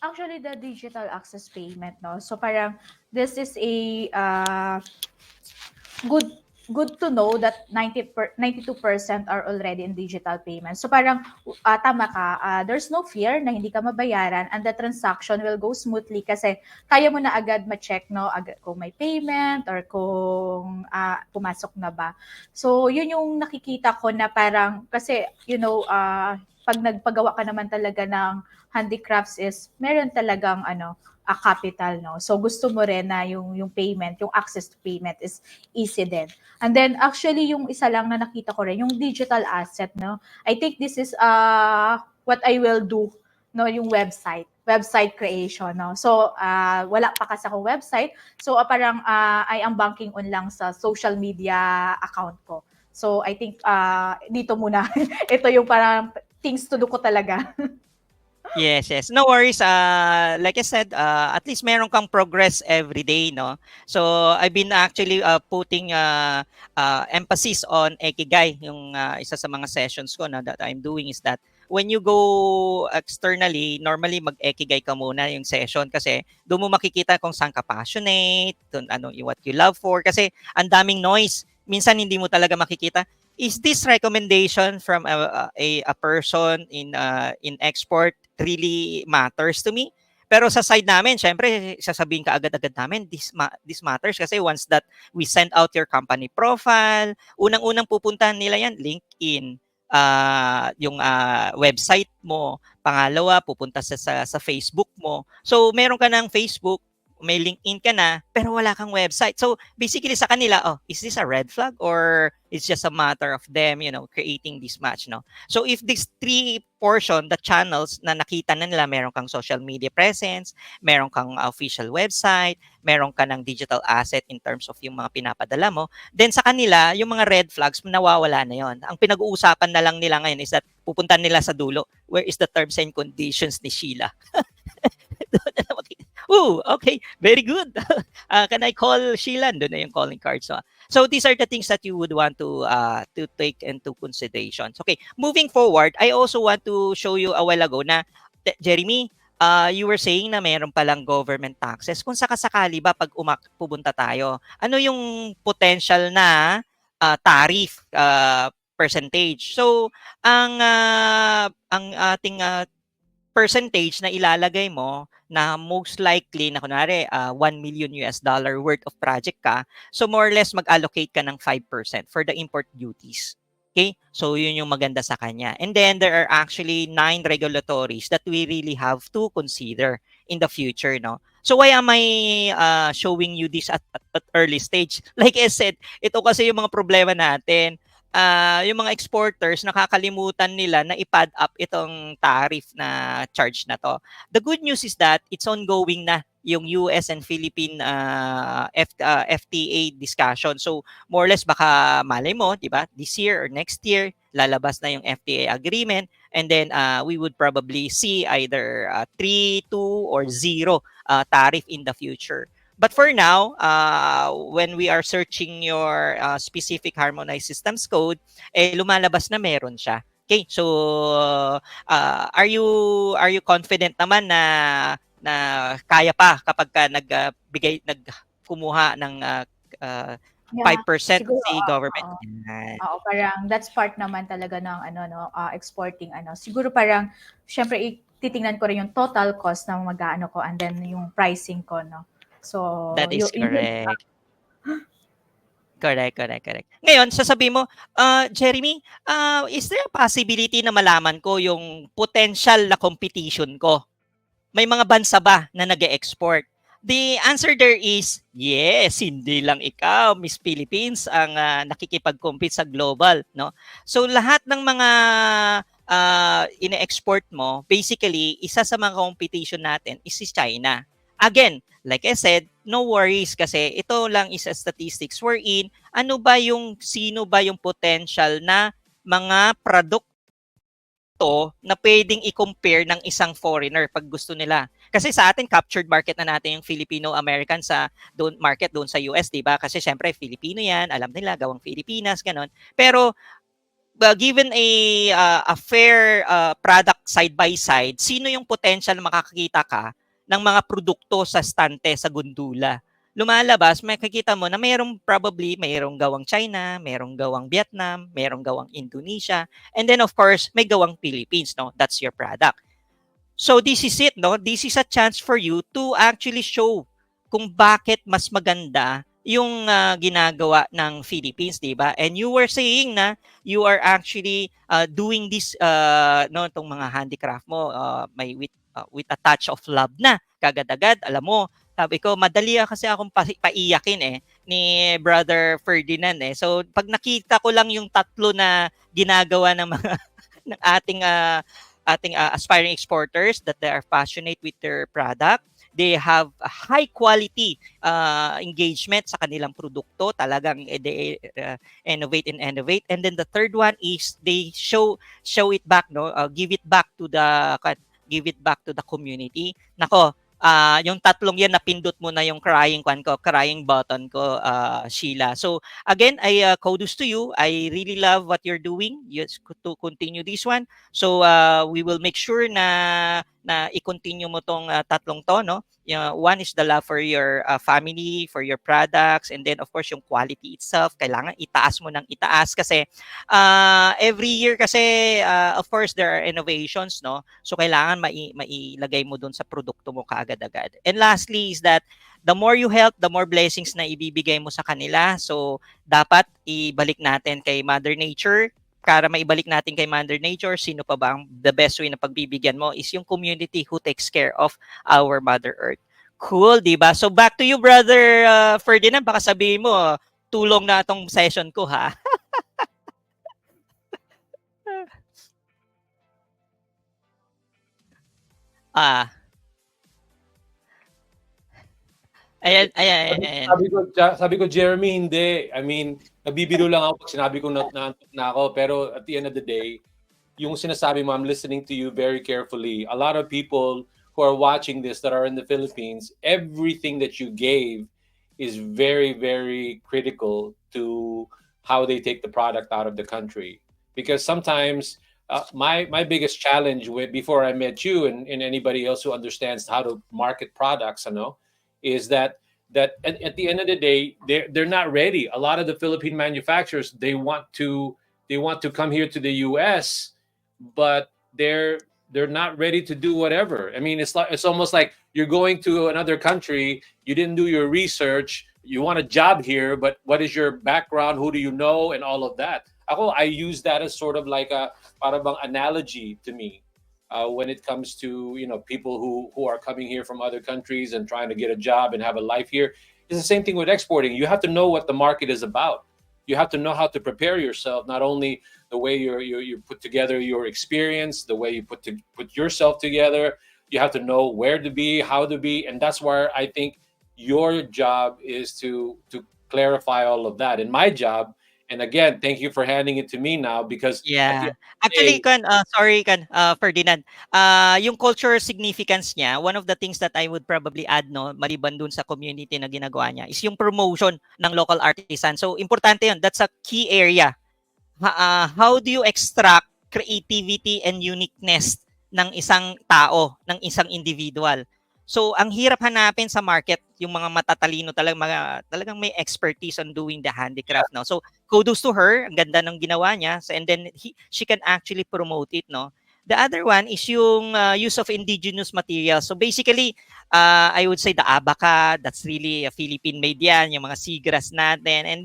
Actually, the digital access payment, no? So parang this is a good to know that 92% are already in digital payment. So parang tama ka, there's no fear na hindi ka mabayaran and the transaction will go smoothly kasi kaya mo na agad ma-check, no, kung may payment or kung pumasok na ba. So yun yung nakikita ko na parang kasi pag nagpagawa ka naman talaga ng handicrafts is meron talagang a capital, no? So gusto mo rin na yung payment, yung access to payment is easy din. And then actually yung isa lang na nakita ko rin, yung digital asset, no? I think this is what I will do, no, yung website creation, no? So wala pa kasi akong website. So parang I am banking on lang sa social media account ko. So I think dito muna ito yung parang things to do ko talaga. Yes. No worries. Like I said, at least meron kang progress every day, no? So, I've been actually putting emphasis on Ikigai. Yung isa sa mga sessions ko na that I'm doing is that when you go externally, normally mag-Ikigai ka muna yung session kasi doon mo makikita kung saan ka passionate, what you love for. Kasi ang daming noise. Minsan hindi mo talaga makikita. Is this recommendation from a person in export really matters to me? Pero sa side namin, syempre, sasabihin ka agad-agad namin, this matters kasi once that we send out your company profile, unang-unang pupuntahan nila yan, LinkedIn, yung website mo, pangalawa, pupunta sa Facebook mo. So, meron ka ng Facebook, may LinkedIn ka na, pero wala kang website. So, basically sa kanila, oh, is this a red flag or it's just a matter of them, creating this match, no? So, if these three portion, the channels na nakita na nila, meron kang social media presence, meron kang official website, meron ka ng digital asset in terms of yung mga pinapadala mo, then sa kanila, yung mga red flags, nawawala na yon. Ang pinag-uusapan na lang nila ngayon is that pupunta nila sa dulo, where is the terms and conditions ni Sheila? Ooh, okay, very good. Can I call Sheila? Doon na yung calling cards. So these are the things that you would want to take into consideration. Okay, moving forward, I also want to show you a while ago na, Jeremy, you were saying na meron palang government taxes. Kung sakasakali ba pag pupunta tayo, ano yung potential na tariff percentage? So ang ating percentage na ilalagay mo na most likely na kunwari $1 million worth of project ka, so more or less mag-allocate ka ng 5% for the import duties. Okay? So yun yung maganda sa kanya. And then there are actually 9 regulatories that we really have to consider in the future, no? So why am I showing you this at early stage? Like I said, ito kasi yung mga problema natin. Yung mga exporters, nakakalimutan nila na i-pad up itong tariff na charge na to. The good news is that it's ongoing na yung US and Philippine FTA discussion. So more or less baka malay mo, 'di ba? This year or next year lalabas na yung FTA agreement, and then we would probably see either 3, 2 or 0 tariff in the future. But for now, when we are searching your specific harmonized systems code, lumalabas na meron siya. Okay, so are you confident naman na kaya pa kapag ka nagkumuha ng 5% siguro, si government? oo, parang that's part naman talaga ng exporting Siguro parang syempre titingnan ko rin yung total cost na mag-aano ko and then yung pricing ko, no. So, That is correct. Correct. Ngayon, sasabihin mo, Jeremy, is there a possibility na malaman ko yung potential na competition ko? May mga bansa ba na nag-e-export? The answer there is, yes, hindi lang ikaw, Miss Philippines, ang nakikipag-compete sa global, no? So, lahat ng mga ine-export mo, basically, isa sa mga competition natin is si China. Again, like I said, no worries kasi ito lang is a statistics we're in. Sino ba yung potential na mga produkto na pwedeng i-compare ng isang foreigner pag gusto nila. Kasi sa atin, captured market na natin yung Filipino-American sa market doon sa US, di ba? Kasi syempre, Filipino yan, alam nila, gawang Pilipinas, ganon. Pero given a fair product side by side, sino yung potential na makakakita ka ng mga produkto sa stante sa gundula? Lumalabas, makikita mo na mayroong gawang China, mayroong gawang Vietnam, mayroong gawang Indonesia, and then of course, may gawang Philippines, no? That's your product. So this is it, no? This is a chance for you to actually show kung bakit mas maganda yung ginagawa ng Philippines, di ba? And you were saying na you are actually doing this tong mga handicraft mo may with a touch of love na kagad-agad. Alam mo, sabi ko, madali kasi akong paiyakin ni Brother Ferdinand So pag nakita ko lang yung tatlo na ginagawa ng mga ng ating aspiring exporters that they are passionate with their product, they have a high quality engagement sa kanilang produkto, talagang they innovate, and then the third one is they show it back, no, give it back to the community. Nako, yung tatlong yan, napindot mo na yung crying button ko, Sheila. So again, I kudos to you. I really love what you're doing. Yes, to continue this one. So we will make sure na i-continue mo tong tatlong to, no? one is the love for your family, for your products, and then of course yung quality itself. Kailangan itaas mo ng itaas kasi every year kasi of course there are innovations, no? So kailangan mailagay mo dun sa produkto mo kaagad-agad. And lastly is that the more you help, the more blessings na ibibigay mo sa kanila. So dapat ibalik natin kay Mother Nature. Para maibalik natin kay Mother Nature, sino pa ba ang the best way na pagbibigyan mo is yung community who takes care of our Mother Earth. Cool, di ba? So back to you, brother Ferdinand. Baka sabihin mo, tulong na itong session ko, ha? Ah, ayan, ayan, ayan. Sabi ko, Jeremy, hindi. I mean, nabibiro lang ako pag sinabi ko na ako. Pero at the end of the day, yung sinasabi mo, I'm listening to you very carefully. A lot of people who are watching this that are in the Philippines, everything that you gave is very, very critical to how they take the product out of the country. Because sometimes my biggest challenge before I met you and anybody else who understands how to market products, is that at the end of the day they're not ready. A lot of the Philippine manufacturers, they want to come here to the US, but they're not ready to do whatever. I mean, it's almost like you're going to another country, you didn't do your research, you want a job here, but what is your background, who do you know, and all of that. I use that as sort of like a para bang analogy to me when it comes to people who are coming here from other countries and trying to get a job and have a life here. It's the same thing with exporting. You have to know what the market is about. You have to know how to prepare yourself, not only the way you put together your experience, the way you put yourself together. You have to know where to be, how to be, and that's where I think your job is to clarify all of that. And my job, and again, thank you for handing it to me now, because at the Yeah. end of the Actually, day, sorry, Ferdinand. Yung cultural significance niya, one of the things that I would probably add, no, maliban dun sa community na ginagawa niya, is yung promotion ng local artisan. So, importante yun. That's a key area. How do you extract creativity and uniqueness ng isang tao, ng isang individual? So, ang hirap hanapin sa market yung mga matatalino talagang may expertise on doing the handicraft, no? So, kudos to her. Ang ganda ng ginawa niya. So, and then she can actually promote it, no? The other one is yung use of indigenous materials. So basically, I would say the Abaca, that's really a Philippine made yan, yung mga seagrass natin. And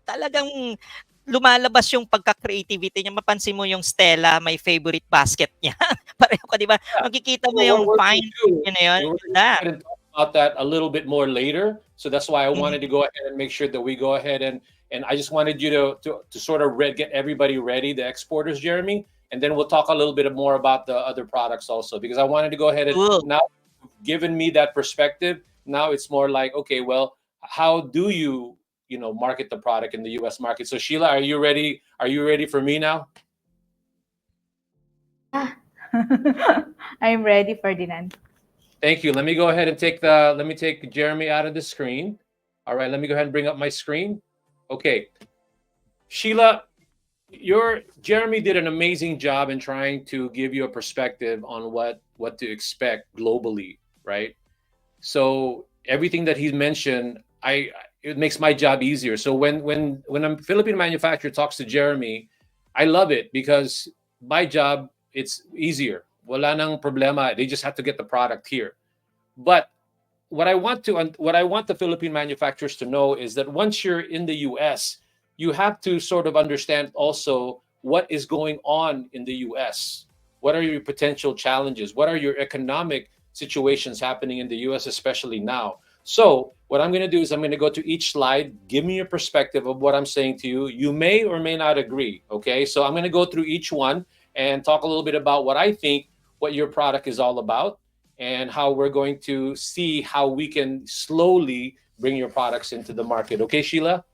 talagang lumalabas yung pagka-creativity niya. Mapansin mo yung Stella, my favorite basket niya. Pareho ka, di ba? yeah. Makikita mo So yung we're fine yun na yun. we're going to Ganda. go ahead and talk about that a little bit more later. So that's why I Mhm. wanted to go ahead and make sure that we go ahead and I just wanted you to sort of get everybody ready, the exporters, Jeremy, and then we'll talk a little bit more about the other products also, because I wanted to go ahead and Cool. now given me that perspective. Now it's more like, okay, well, how do you market the product in the US market? So Sheila, are you ready? Are you ready for me now? Yeah. I'm ready, Ferdinand. Thank you. Let me go ahead and take Jeremy out of the screen. All right, let me go ahead and bring up my screen. Okay. Sheila, Jeremy did an amazing job in trying to give you a perspective on what to expect globally, right? So everything that he mentioned, it makes my job easier. So when a Philippine manufacturer talks to Jeremy, I love it because my job, it's easier. Wala nang problema. They just have to get the product here. But what I want the Philippine manufacturers to know is that once you're in the US, you have to sort of understand also what is going on in the US. What are your potential challenges? What are your economic situations happening in the US, especially now? So, what I'm going to do is I'm going to go to each slide, give me your perspective of what I'm saying to you. You may or may not agree, okay? So, I'm going to go through each one and talk a little bit about what I think what your product is all about and how we're going to see how we can slowly bring your products into the market. Okay, Sheila?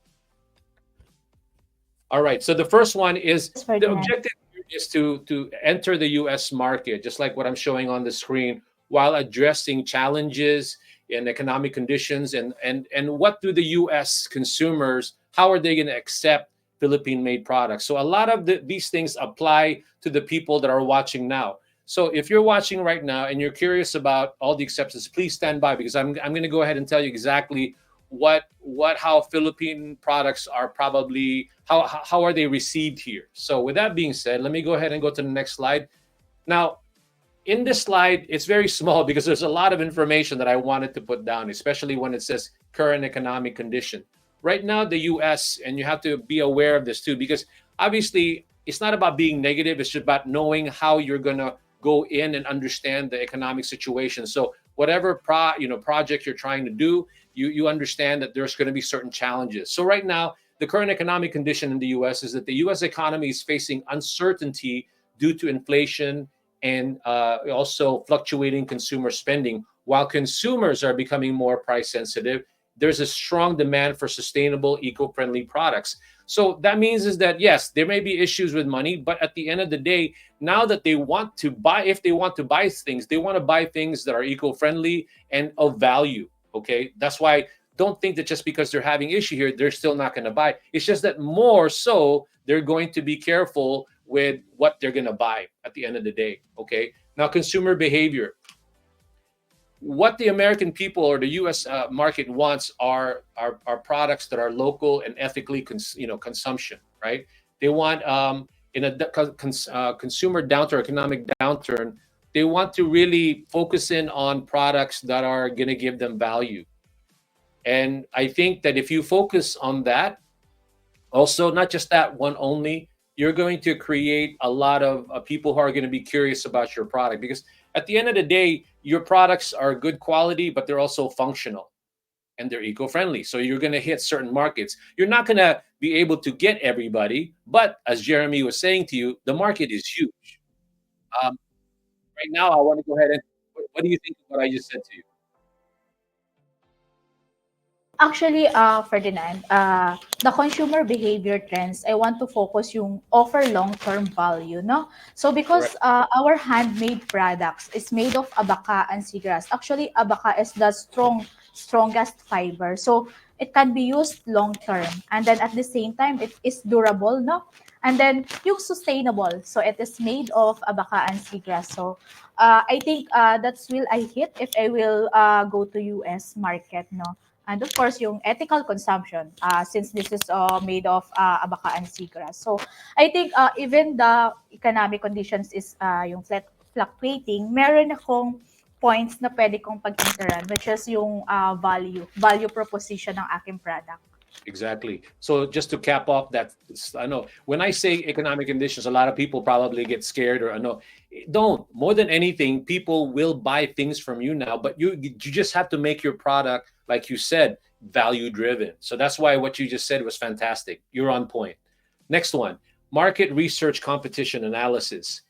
All right. So the first one is Yes, the Ferdinand. objective is to enter the US market, just like what I'm showing on the screen, while addressing challenges in economic conditions and what do the US consumers, how are they going to accept Philippine made products? So a lot of these things apply to the people that are watching now. So if you're watching right now and you're curious about all the acceptance, please stand by, because I'm going to go ahead and tell you exactly how Philippine products are probably, how are they received here. So with that being said, let me go ahead and go to the next slide. Now, in this slide, it's very small because there's a lot of information that I wanted to put down, especially when it says current economic condition. Right now, the US, and you have to be aware of this too, because obviously it's not about being negative, it's just about knowing how you're going to go in and understand the economic situation. So whatever project you're trying to do, you understand that there's going to be certain challenges. So right now, the current economic condition in the US is that the US economy is facing uncertainty due to inflation and also fluctuating consumer spending. While consumers are becoming more price sensitive, there's a strong demand for sustainable, eco-friendly products. So that means is that, yes, there may be issues with money, but at the end of the day, now that they want to buy, if they want to buy things, they want to buy things that are eco-friendly and of value, okay? That's why don't think that just because they're having issue here, they're still not going to buy. It's just that more so, they're going to be careful with what they're going to buy at the end of the day, okay? Now, consumer behavior. What the American people or the U.S. Market wants are products that are local and ethically consumption, right? They want in a consumer downturn, economic downturn, they want to really focus in on products that are going to give them value. And I think that if you focus on that, also not just that one only, you're going to create a lot of people who are going to be curious about your product, because at the end of the day, your products are good quality, but they're also functional and they're eco-friendly. So you're going to hit certain markets. You're not going to be able to get everybody, but as Jeremy was saying to you, the market is huge. Right now, I want to go ahead and, what do you think of what I just said to you? Actually, Ferdinand, the consumer behavior trends, I want to focus yung offer long-term value, no? So because our handmade products is made of abaca and seagrass. Actually, abaca is the strongest fiber. So it can be used long-term. And then at the same time, it is durable, no? And then yung sustainable. So it is made of abaca and seagrass. So I think that's will I hit if I will go to US market, no? And of course, yung ethical consumption, since this is made of abaca and seagrass. So I think even the economic conditions is yung fluctuating, meron akong points na pwede kong pag-interan, which is yung value proposition ng aking product. Exactly. So just to cap off that, I know when I say economic conditions, a lot of people probably get scared, or I know, don't. More than anything, people will buy things from you now, but you just have to make your product, like you said, value driven. So that's why what you just said was fantastic. You're on point. Next one, market research, competition analysis.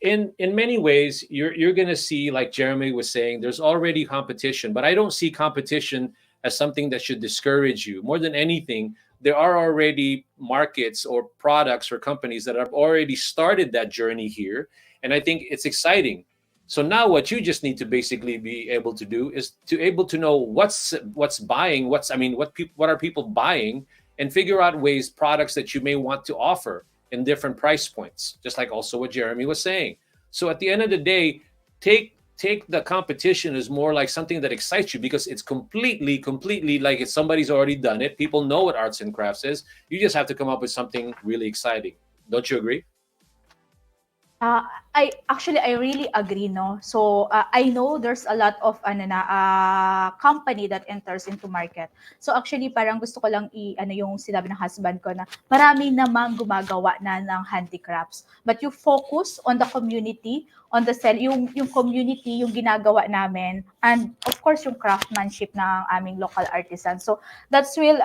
In many ways, you're going to see, like Jeremy was saying, there's already competition, but I don't see competition as something that should discourage you. More than anything, there are already markets or products or companies that have already started that journey here, and I think it's exciting. So now what you just need to basically be able to do is to able to know what's buying, what are people buying, and figure out ways, products that you may want to offer in different price points, just like also what Jeremy was saying. So at the end of the day, take the competition as more like something that excites you, because it's completely like it's somebody's already done it. People know what arts and crafts is. You just have to come up with something really exciting. Don't you agree? I really agree, no. So I know there's a lot of company that enters into market. So actually parang gusto ko lang yung sinabi ng husband ko na marami namang gumagawa na ng handicrafts. But you focus on the community, on the yung community yung ginagawa namin, and of course yung craftsmanship ng aming local artisans. So that's will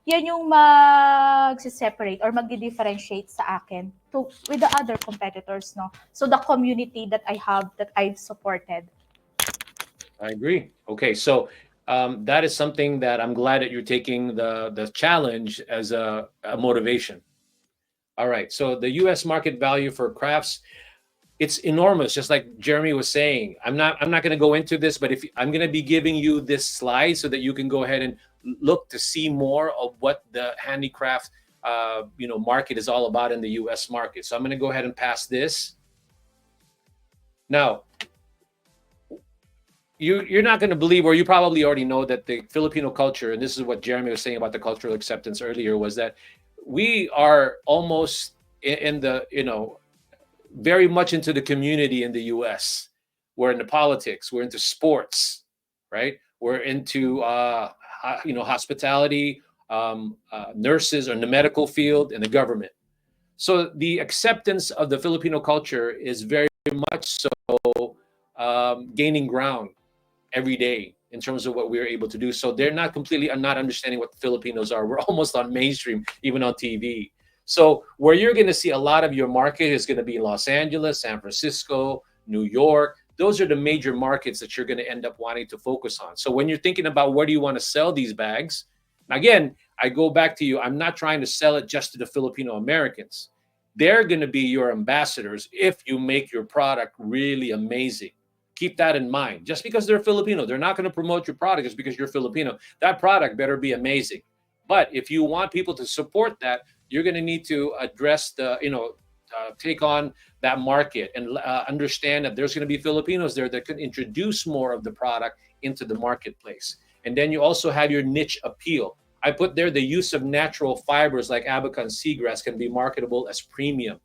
yan yung mag-separate or mag-differentiate sa akin with the other competitors, no? So the community that I have, that I've supported. I agree. Okay, so that is something that I'm glad that you're taking the challenge as a motivation. All right, so the U.S. market value for crafts, it's enormous, just like Jeremy was saying. I'm not going to go into this, but I'm going to be giving you this slide so that you can go ahead and look to see more of what the handicraft market is all about in the U.S. market. So I'm going to go ahead and pass this. Now, you're not going to believe, or you probably already know, that the Filipino culture, and this is what Jeremy was saying about the cultural acceptance earlier, was that we are almost in the, very much into the community in the US. We're into politics, we're into sports, right? We're into hospitality, nurses, or in the medical field, and the government. So the acceptance of the Filipino culture is very much so gaining ground every day in terms of what we're able to do. So they're not completely not understanding what Filipinos are. We're almost on mainstream, even on TV. So where you're going to see a lot of your market is going to be Los Angeles, San Francisco, New York. Those are the major markets that you're going to end up wanting to focus on. So when you're thinking about where do you want to sell these bags, again, I go back to you. I'm not trying to sell it just to the Filipino Americans. They're going to be your ambassadors if you make your product really amazing. Keep that in mind. Just because they're Filipino, they're not going to promote your product just because you're Filipino. That product better be amazing. But if you want people to support that, you're going to need to address take on that market and understand that there's going to be Filipinos there that can introduce more of the product into the marketplace. And then you also have your niche appeal. I put there the use of natural fibers like Abaca and seagrass can be marketable as premium.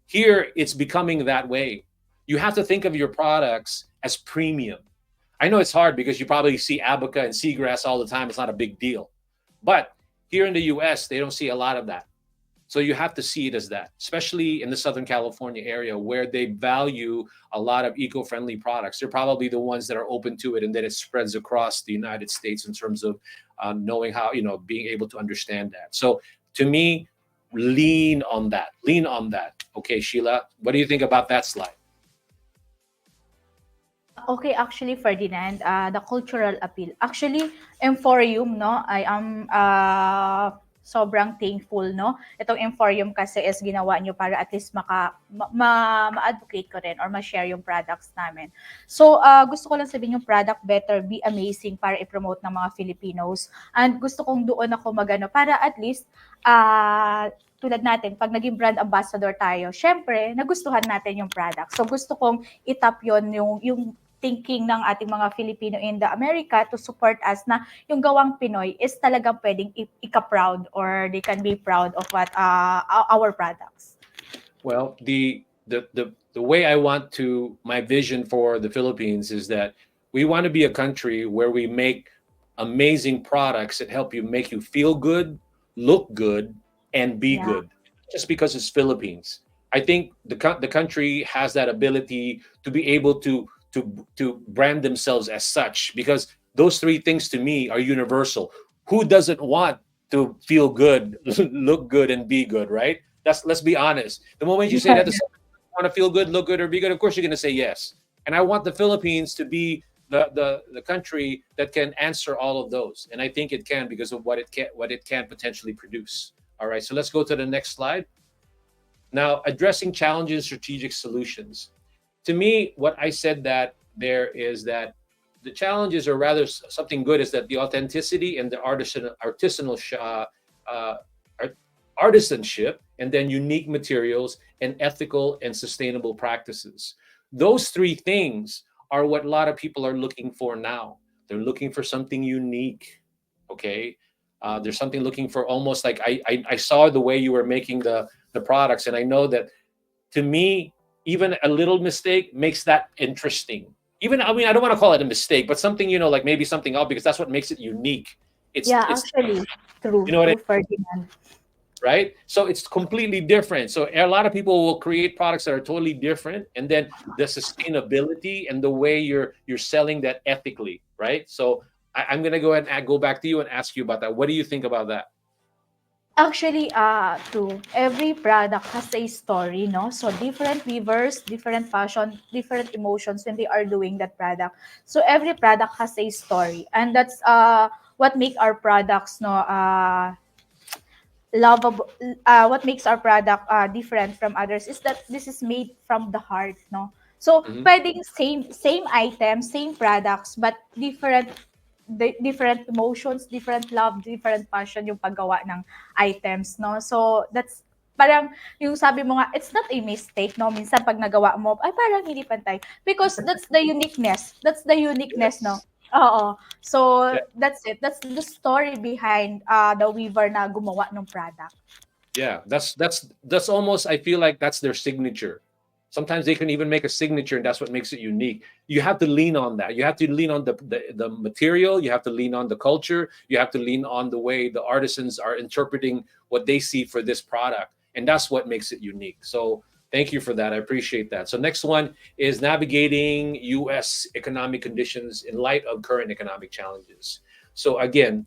Here, it's becoming that way. You have to think of your products as premium. I know it's hard because you probably see Abaca and seagrass all the time. It's not a big deal. But here in the US, they don't see a lot of that. So you have to see it as that, especially in the Southern California area where they value a lot of eco-friendly products. They're probably the ones that are open to it, and then it spreads across the United States in terms of knowing how, being able to understand that. So to me, lean on that. Lean on that. Okay, Sheila, what do you think about that slide? Okay, actually, Ferdinand, the cultural appeal. Actually, Emporium, no, I am sobrang thankful, no? Itong Emporium kasi is ginawa nyo para at least ma-advocate ko rin or ma-share yung products namin. So, gusto ko lang sabihin yung product better be amazing para i-promote ng mga Filipinos. And gusto kong doon ako magano para at least tulad natin, pag naging brand ambassador tayo, syempre, nagustuhan natin yung product. So, gusto kong itap yon yung thinking ng ating mga Filipino in the America to support us na yung gawang Pinoy is talagang pwedeng ika-proud or they can be proud of what our products. Well, the way I want to, my vision for the Philippines is that we want to be a country where we make amazing products that help you make you feel good, look good, and be good. Just because it's Philippines. I think the country has that ability to be able to brand themselves as such, because those three things to me are universal. Who doesn't want to feel good, look good, and be good, right? Let's be honest. The moment you say that to someone, you want to feel good, look good, or be good, of course you're going to say yes. And I want the Philippines to be the country that can answer all of those, and I think it can because of what it can potentially produce. All right, so let's go to the next slide. Now, addressing challenges, strategic solutions. To me, what I said that there is that the challenges, or rather something good, is that the authenticity and the artisanship, and then unique materials and ethical and sustainable practices. Those three things are what a lot of people are looking for now. They're looking for something unique. Okay, there's something looking for, almost like I saw the way you were making the products, and I know that, to me, even a little mistake makes that interesting. Even, I mean, I don't want to call it a mistake, but something, like maybe something else, because that's what makes it unique. It's actually true. You know what I mean? Ferdinand. Right? So it's completely different. So a lot of people will create products that are totally different, and then the sustainability and the way you're selling that ethically, right? So I'm gonna go ahead and go back to you and ask you about that. What do you think about that? Actually, true. Every product has a story, no? So different weavers, different passion, different emotions when they are doing that product. So every product has a story, and that's what make our products, no, lovable. What makes our product different from others is that this is made from the heart, no? So pwedeng same item, same products, but different emotions, different love, different passion yung paggawa ng items, no? So that's Parang yung sabi mo nga, it's not a mistake, no? Minsan pag nagawa mo, ay parang hindi pantay. Because that's the uniqueness. That's the uniqueness, no? Yes. Oo. So, Yeah. that's it. That's the story behind the weaver na gumawa ng product. Yeah, that's almost, I feel like that's their signature. Sometimes they can even make a signature, and that's what makes it unique. You have to lean on that. You have to lean on the material. You have to lean on the culture. You have to lean on the way the artisans are interpreting what they see for this product, and that's what makes it unique. So thank you for that. I appreciate that. So next one is navigating U.S. economic conditions in light of current economic challenges. So again,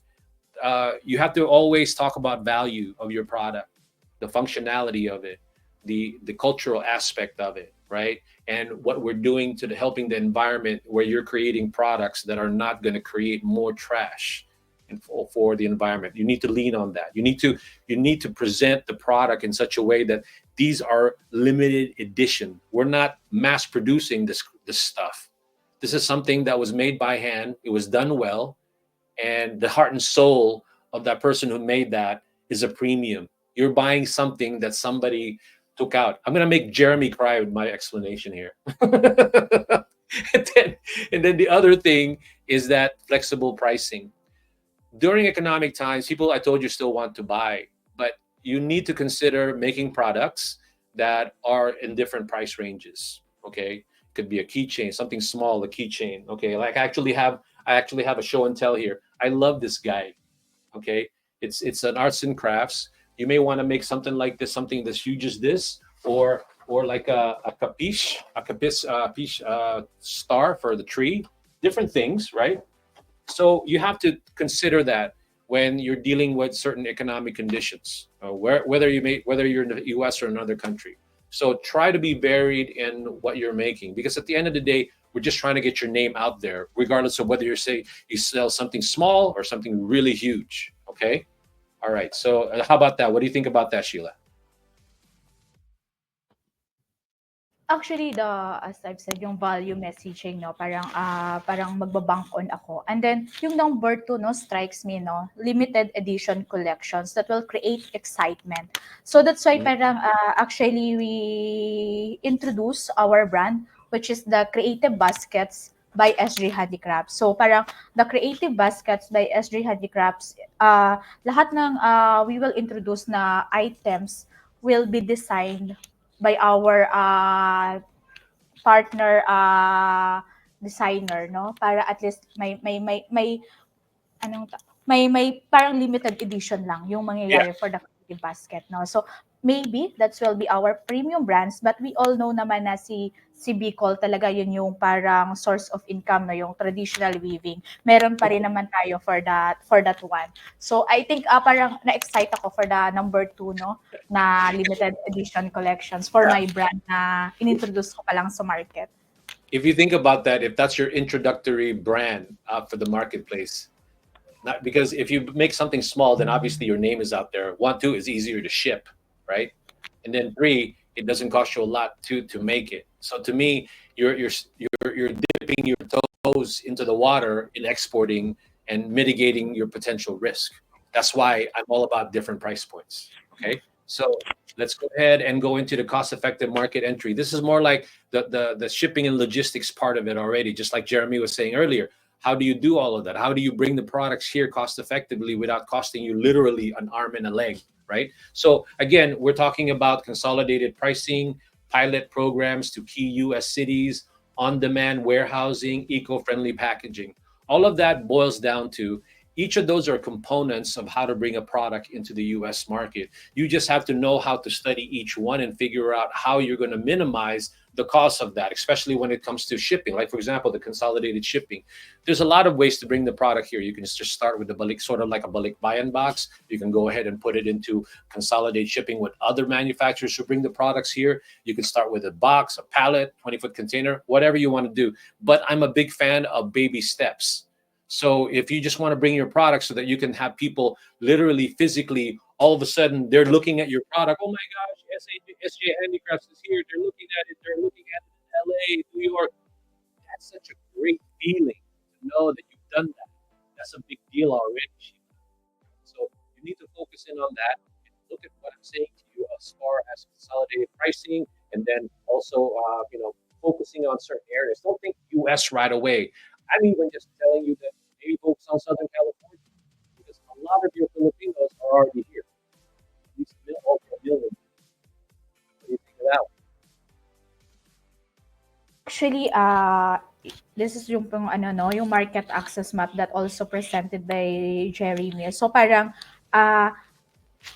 you have to always talk about value of your product, the functionality of it, the cultural aspect of it, right? And what we're doing to helping the environment, where you're creating products that are not going to create more trash and for the environment. You need to lean on that. You need to present the product in such a way that these are limited edition. We're not mass producing this stuff. This is something that was made by hand. It was done well, and the heart and soul of that person who made that is a premium. You're buying something that somebody took out. I'm gonna make Jeremy cry with my explanation here. and, then, and then the other thing is that flexible pricing. During economic times, people, I told you, still want to buy, but you need to consider making products that are in different price ranges. Okay, could be a keychain, something small, a keychain. Okay, like I actually have a show and tell here. I love this guy. Okay, it's an arts and crafts. You may want to make something like this, something as huge as this, or like a capiche, star for the tree. Different things, right? So you have to consider that when you're dealing with certain economic conditions, whether you're in the U.S. or another country. So try to be varied in what you're making, because at the end of the day, we're just trying to get your name out there, regardless of whether you sell something small or something really huge. Okay. All right. So how about that? What do you think about that, Sheila? Actually, as I've said, yung value messaging, no, parang magbabank on ako. And then, yung number two, no, strikes me, no, limited edition collections that will create excitement. So that's why Mhm. parang actually we introduce our brand, which is the Creative Baskets by SJ Handicrafts. So parang the Creative Baskets by SJ Handicrafts, lahat ng we will introduce na items will be designed by our partner designer, no, para at least may anong may parang limited edition lang yung Yeah. mangyayari for the creative basket, no. So maybe that will be our premium brands, but we all know naman na si Bicol talaga yun yung parang source of income, no, yung traditional weaving. Meron pa rin Okay. naman tayo for that one. So I think parang na-excite ako for the number two, no, na limited edition collections for Yeah. my brand na inintroduce ko pa lang sa market. If you think about that, if that's your introductory brand for the marketplace, not because if you make something small, then obviously your name is out there. One, two is easier to ship, right? And then three, it doesn't cost you a lot to make it. So to me, you're dipping your toes into the water in exporting and mitigating your potential risk. That's why I'm all about different price points. Okay, so let's go ahead and go into the cost-effective market entry. This is more like the shipping and logistics part of it already. Just like Jeremy was saying earlier, how do you do all of that? How do you bring the products here cost effectively without costing you literally an arm and a leg, right? So again, we're talking about consolidated pricing, pilot programs to key US cities, on-demand warehousing, eco-friendly packaging. All of that boils down to each of those are components of how to bring a product into the US market. You just have to know how to study each one and figure out how you're going to minimize the cost of that, especially when it comes to shipping. Like, for example, the consolidated shipping. There's a lot of ways to bring the product here. You can just start with the balik, sort of like a balik buy-in box. You can go ahead and put it into consolidated shipping with other manufacturers who bring the products here. You can start with a box, a pallet, 20-foot container, whatever you want to do. But I'm a big fan of baby steps. So if you just want to bring your product so that you can have people literally, physically, all of a sudden they're looking at your product. Oh my gosh, SJ Handicrafts is here. They're looking at it. They're looking at it in LA, New York. That's such a great feeling to know that you've done that. That's a big deal already. So you need to focus in on that and look at what I'm saying to you. as far as consolidated pricing, and then also focusing on certain areas. Don't think U.S. right away. I'm even just telling you that maybe focus on Southern California because a lot of your Filipinos are already here. At least over a million. What do you think of that one? Actually, this is yung pang ano no, yung market access map that also presented by Jeremy. So uh,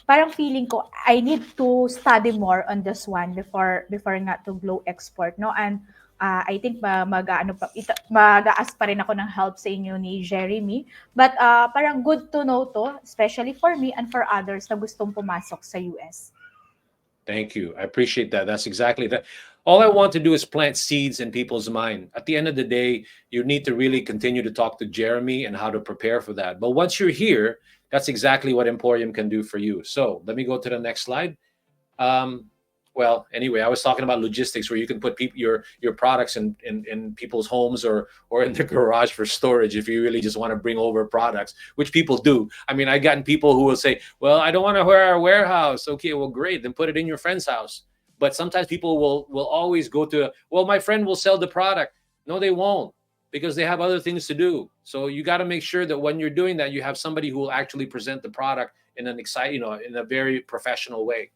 parang feeling ko I need to study more on this one before nga to glow export no, and I think mag-aano pa mag-aas pa rin ako ng help sa inyo ni Jeremy, but parang good to know to, especially for me and for others na gustong pumasok sa US. Thank you. I appreciate that. That's exactly that. All I want to do is plant seeds in people's mind. At the end of the day, you need to really continue to talk to Jeremy and how to prepare for that. But once you're here, that's exactly what Emporium can do for you. So let me go to the next slide. Um, well, anyway, I was talking about logistics where you can put your products in people's homes or in their garage for storage if you really just want to bring over products, which people do. I mean, I gotten people who will say, "Well, I don't want to wear a warehouse." Okay, well, great, then put it in your friend's house. But sometimes people will always go to, well, my friend will sell the product. No, they won't because they have other things to do. So you got to make sure that when you're doing that, you have somebody who will actually present the product in an exciting, in a very professional way.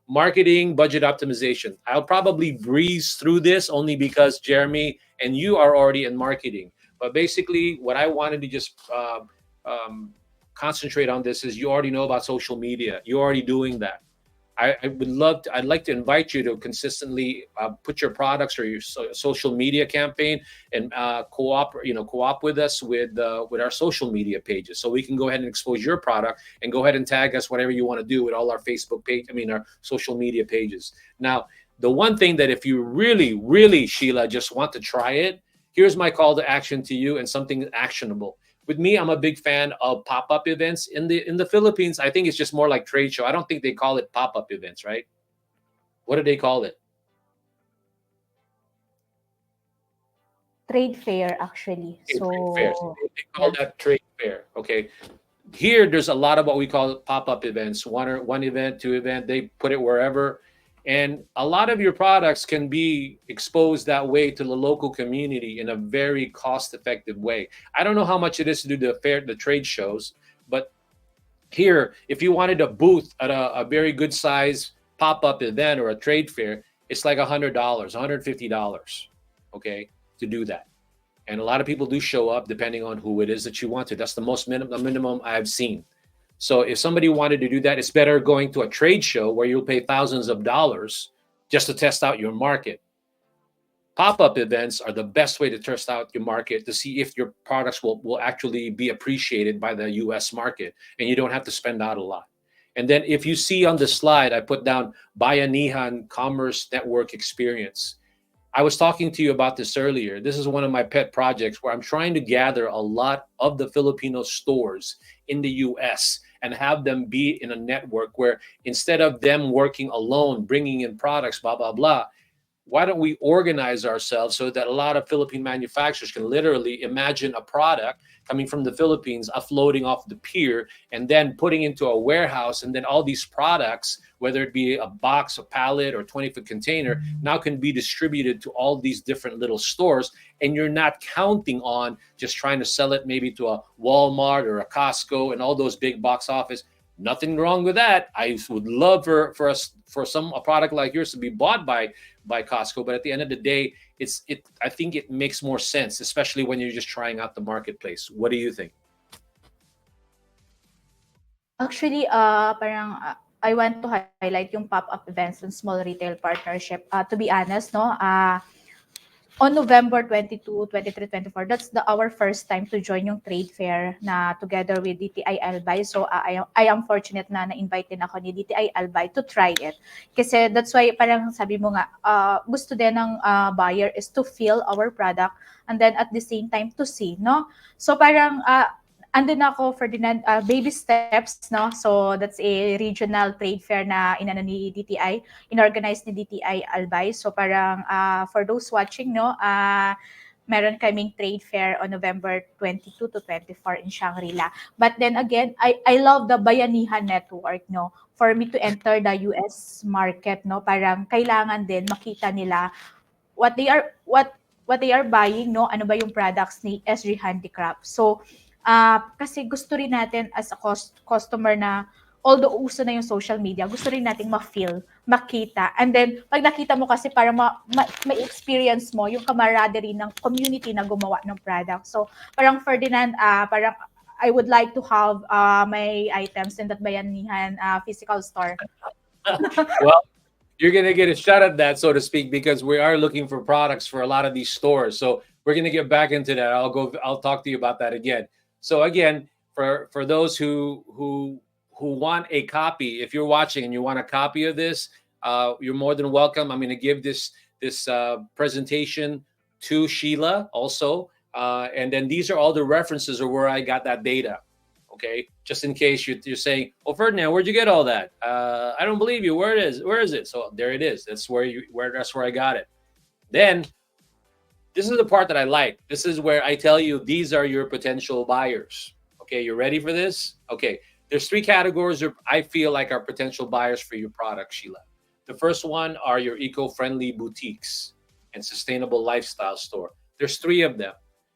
Marketing, budget optimization. I'll probably breeze through this only because Jeremy and you are already in marketing. But basically, what I wanted to just concentrate on this is you already know about social media. You're already doing that. I would love to. I'd like to invite you to consistently put your products or your social media campaign and co-op with us with our social media pages, so we can go ahead and expose your product and go ahead and tag us whatever you want to do with all our Facebook page. I mean our social media pages. Now, the one thing that if you really, really, Sheila, just want to try it, here's my call to action to you and something actionable. With me, I'm a big fan of pop-up events in the Philippines. I think it's just more like trade show. I don't think they call it pop-up events, right? What do they call it? Trade fair actually. Trade fair. So They call yeah. that trade fair. Okay. Here, there's a lot of what we call pop-up events. One event, two event. They put it wherever, and a lot of your products can be exposed that way to the local community in a very cost-effective way. I don't know how much it is to do the trade shows, but here, if you wanted a booth at a very good size pop-up event or a trade fair, it's like $100, $150, okay, to do that. And a lot of people do show up depending on who it is that you want to. That's the minimum I've seen. So if somebody wanted to do that, it's better going to a trade show where you'll pay thousands of dollars just to test out your market. Pop-up events are the best way to test out your market to see if your products will actually be appreciated by the US market, and you don't have to spend out a lot. And then if you see on the slide, I put down Bayanihan Commerce Network Experience. I was talking to you about this earlier. This is one of my pet projects where I'm trying to gather a lot of the Filipino stores in the US and have them be in a network where instead of them working alone, bringing in products, blah, blah, blah, why don't we organize ourselves so that a lot of Philippine manufacturers can literally imagine a product coming from the Philippines, offloading off the pier, and then putting into a warehouse, and then all these products, whether it be a box, a pallet, or 20-foot container, now can be distributed to all these different little stores, and you're not counting on just trying to sell it maybe to a Walmart or a Costco and all those big box office. Nothing wrong with that. I would love for a product like yours to be bought by Costco, but at the end of the day, I think it makes more sense, especially when you're just trying out the marketplace. What do you think? Actually, parang I want to highlight yung pop-up events and small retail partnership. To be honest, no, on November 22, 23, 24, that's our first time to join yung trade fair na together with DTI Albay. So I am fortunate na na-invite din ako ni DTI Albay to try it. Kasi that's why parang sabi mo nga, gusto din ng buyer is to feel our product and then at the same time to see, no? So parang andun ako, Ferdinand, baby steps, no? So that's a regional trade fair na inano ni DTI, inorganize ni DTI Albay. So parang for those watching, no, meron kaming trade fair on November 22 to 24 in Shangri-La. But then again, I love the Bayanihan network, no? For me to enter the US market, no? Parang kailangan din makita nila what they are what they are buying, no? Ano ba yung products ni SJ Handicraft. So, kasi gusto rin natin as a customer na although uso na yung social media, gusto rin nating ma-feel, makita. And then, pag nakita mo kasi para ma-experience mo yung camaraderie ng community na gumawa ng product. So, parang Ferdinand, parang I would like to have my items in that Bayanihan physical store. Well, you're gonna get a shot at that, so to speak, because we are looking for products for a lot of these stores. So we're gonna get back into that. I'll talk to you about that again. So again, for those who want a copy, if you're watching and you want a copy of this, you're more than welcome. I'm gonna give this presentation to Sheila also, and then these are all the references of where I got that data. Okay, just in case you're saying, "Oh, Ferdinand, where'd you get all that?" I don't believe you. Where is it? So there it is. That's where I got it. Then this is the part that I like. This is where I tell you these are your potential buyers. Okay, you ready for this? Okay, there's three categories I feel like are potential buyers for your product, Sheila. The first one are your eco-friendly boutiques and sustainable lifestyle store. There's three of them.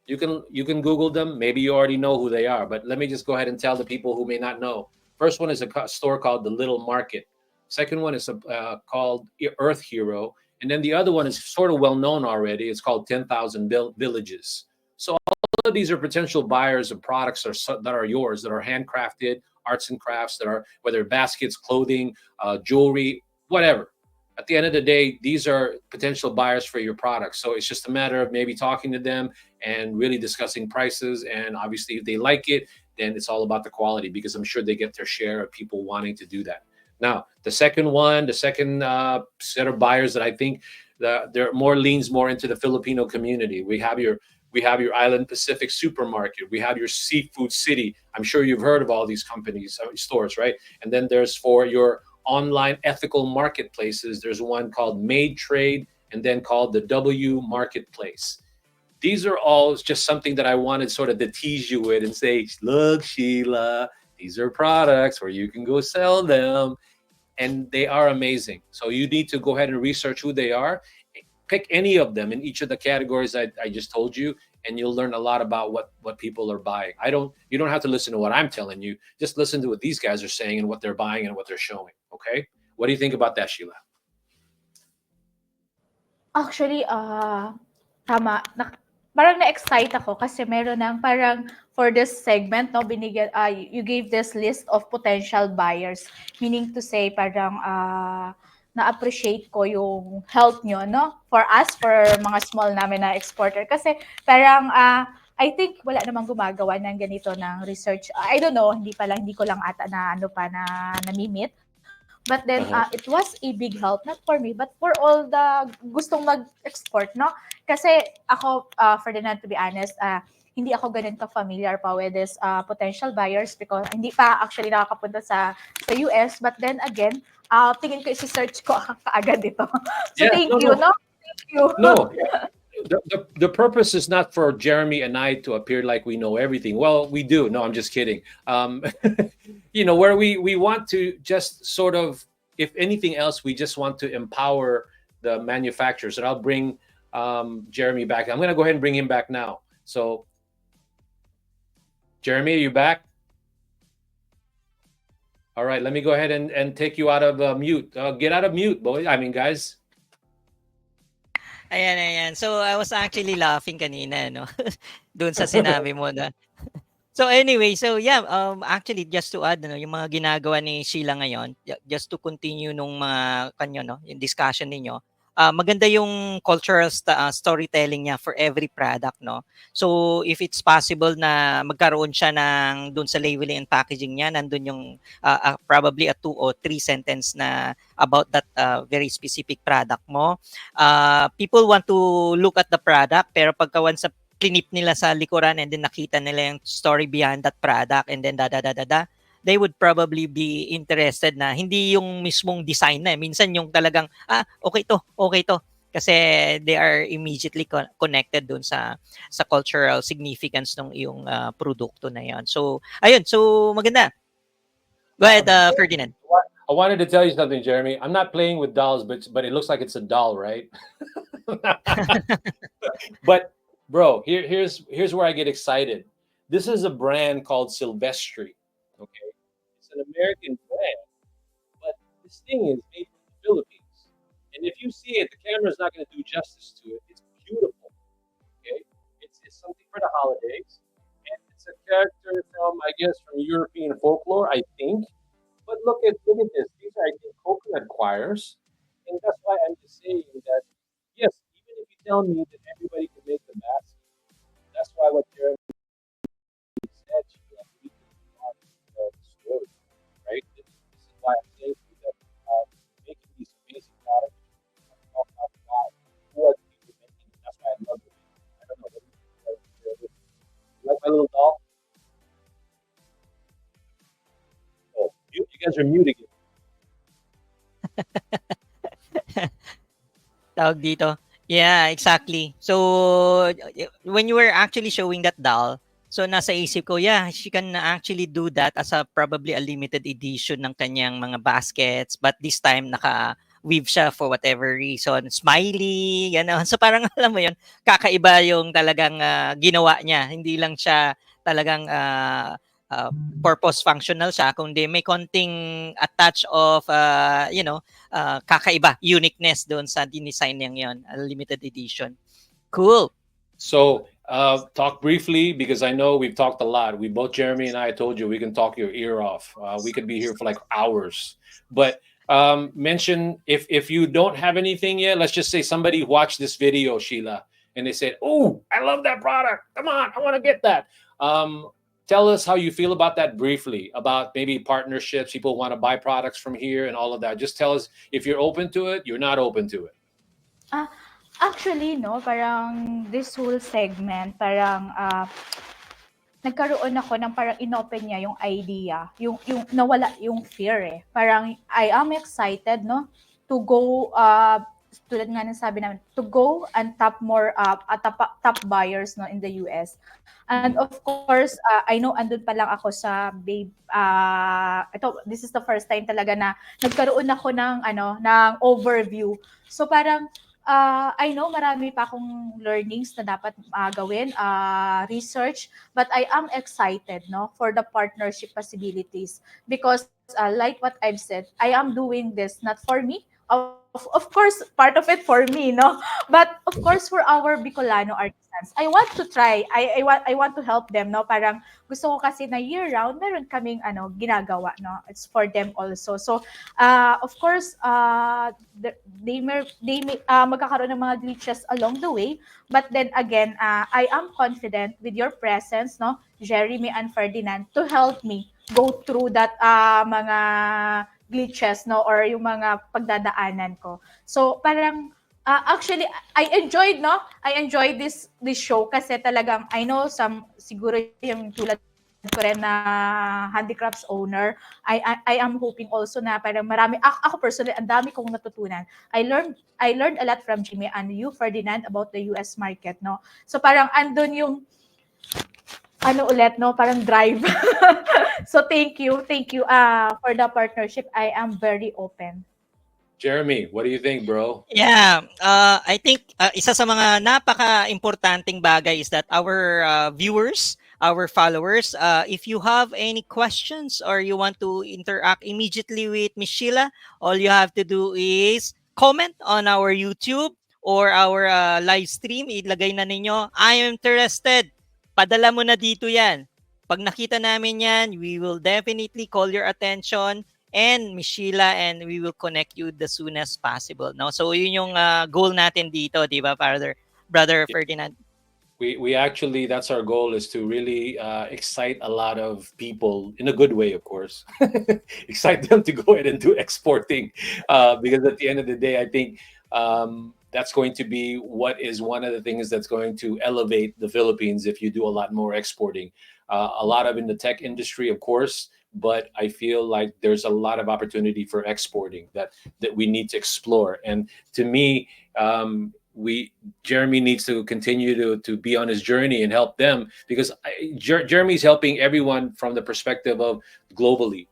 You can Google them. Maybe you already know who they are, but let me just go ahead and tell the people who may not know. First one is a store called The Little Market. Second one is called Earth Hero. And then the other one is sort of well known already. It's called 10,000 Villages. So all of these are potential buyers of products that are yours, that are handcrafted, arts and crafts, that are whether baskets, clothing, jewelry, whatever. At the end of the day, these are potential buyers for your products. So it's just a matter of maybe talking to them and really discussing prices. And obviously, if they like it, then it's all about the quality, because I'm sure they get their share of people wanting to do that. Now, the second set of buyers that I think they're leans more into the Filipino community. We have your Island Pacific supermarket. We have your Seafood City. I'm sure you've heard of all these companies, stores, right? And then there's for your online ethical marketplaces. There's one called Made Trade and then called the W Marketplace. These are all just something that I wanted sort of to tease you with and say, look, Sheila, these are products where you can go sell them. And they are amazing. So you need to go ahead and research who they are. Pick any of them in each of the categories I just told you, and you'll learn a lot about what people are buying. You don't have to listen to what I'm telling you. Just listen to what these guys are saying and what they're buying and what they're showing. Okay? What do you think about that, Sheila? Actually, tama. Parang na-excite ako kasi meron ng parang for this segment, no, binigyan, you gave this list of potential buyers. Meaning to say, parang na-appreciate ko yung help nyo, no? For us, for mga small namin na exporter. Kasi parang, I think wala namang gumagawa ng ganito ng research. I don't know, hindi ko lang ata na nami-meet. But then, it was a big help, not for me, but for all the gustong mag-export, no? Kasi ako, Ferdinand, to be honest, hindi ako ganun ka-familiar pa with this potential buyers because hindi pa actually nakakapunta sa US. But then again, tingin ko isi-search ko kaagad ito. So, thank you. Thank you. No. The purpose is not for Jeremy and I to appear like we know everything. Well, we do. No, I'm just kidding. Where we want to just sort of, if anything else, we just want to empower the manufacturers. And I'll bring Jeremy back. I'm going to go ahead and bring him back now. So, Jeremy, are you back? All right, let me go ahead and take you out of mute. Get out of mute, boys. I mean, guys. Ayan. So, I was actually laughing kanina, no? Doon sa sinabi mo na. So, anyway, so yeah, actually, just to add, yung mga ginagawa ni Sheila ngayon, just to continue nung mga kanyo, no? Yung discussion ninyo, maganda yung cultural storytelling niya for every product, no? So, if it's possible na magkaroon siya ng doon sa labeling and packaging niya, nandun yung probably a 2 or 3 sentence na about that very specific product mo. People want to look at the product, pero pagka once sa clinip nila sa likuran and then nakita nila yung story behind that product and then they would probably be interested na hindi yung mismong design na. Minsan yung talagang, okay to. kasi they are immediately connected dun sa cultural significance ng iyong produkto na yan. So, ayun. So, maganda. Go ahead, Ferdinand. I wanted to tell you something, Jeremy. I'm not playing with dolls, but it looks like it's a doll, right? But bro, here's where I get excited. This is a brand called Silvestri. Okay, it's an American brand, but this thing is made from the Philippines. And if you see it, the camera's not going to do justice to it. It's beautiful. Okay, it's something for the holidays, and it's a character from, I guess, from European folklore, I think. But look at this. These are, I think, coconut choirs, and that's why I'm just saying that yes, even if you tell me that everybody can make the basket, that's why what Jeremy said, she like we can on the story, right? This is why I'm saying to you that making these amazing products, talk about the guy who are the people making it. That's why I love it. I don't know. What do you think? You like my little doll? Oh, you guys are mute again. Tawag dito. Yeah, exactly. So, when you were actually showing that doll, so nasa isip ko, yeah, she can actually do that as a probably a limited edition ng kanyang mga baskets. But this time, naka-weave siya for whatever reason. Smiley, gano'n. So, parang alam mo yun, kakaiba yung talagang ginawa niya. Hindi lang siya talagang uh, purpose functional siya, kundi may konting a touch of, kakaiba, uniqueness doon sa dinesign niyang yon, a limited edition. Cool. So, talk briefly because I know we've talked a lot. We both, Jeremy and I, told you we can talk your ear off. We could be here for like hours. But mention if you don't have anything yet, let's just say somebody watched this video, Sheila, and they said, "Oh, I love that product. Come on, I want to get that." Tell us how you feel about that briefly. About maybe partnerships, people want to buy products from here and all of that. Just tell us if you're open to it. You're not open to it. Ah, actually, no, parang this whole segment, parang nagkaroon ako ng parang inopen niya yung idea, yung nawala yung fear eh. Parang I am excited, no, to go, tulad nga ng sabi namin, to go and tap more top buyers, no, in the US. And of course, I know andun pa lang ako sa babe, this is the first time talaga na nagkaroon ako ng overview. So parang I know marami pa akong learnings na dapat gawin, research, but I am excited, no, for the partnership possibilities because like what I've said, I am doing this not for me. Of course, part of it for me, no, but of course for our Bicolano artisans. I want to try. I want to help them, no. Parang gusto ko kasi na year round meron kaming ginagawa, no. It's for them also. So of course, they may magkakaroon ng mga glitches along the way, but then again, I am confident with your presence, no, Jeremy and Ferdinand, to help me go through that mga glitches, no, or yung mga pagdadaanan ko. So parang actually I enjoyed, no, I enjoyed this show kasi talagang I know siguro yung tulad ko rin na handicrafts owner, I am hoping also na parang marami ako personally ang dami kong natutunan. I learned a lot from Jimmy and you, Ferdinand, about the US market, no. So parang andun yung no, parang drive. So thank you for the partnership. I am very open. Jeremy, what do you think, bro? Yeah, I think isa sa mga napaka-importanting bagay is that our viewers, our followers, if you have any questions or you want to interact immediately with Miss Sheila, all you have to do is comment on our YouTube or our live stream. Ilagay na ninyo, I am interested. Padala mo na dito yan. Pag nakita namin yan, we will definitely call your attention and Miss Sheila, and we will connect you the soonest possible. No? So yun yung goal natin dito, di ba, Brother Ferdinand? We actually, that's our goal, is to really excite a lot of people in a good way, of course. Excite them to go ahead and do exporting because at the end of the day, I think that's going to be what is one of the things that's going to elevate the Philippines if you do a lot more exporting. A lot of in the tech industry, of course, but I feel like there's a lot of opportunity for exporting that we need to explore. And to me, we Jeremy needs to continue to be on his journey and help them, because Jeremy's helping everyone from the perspective of globally.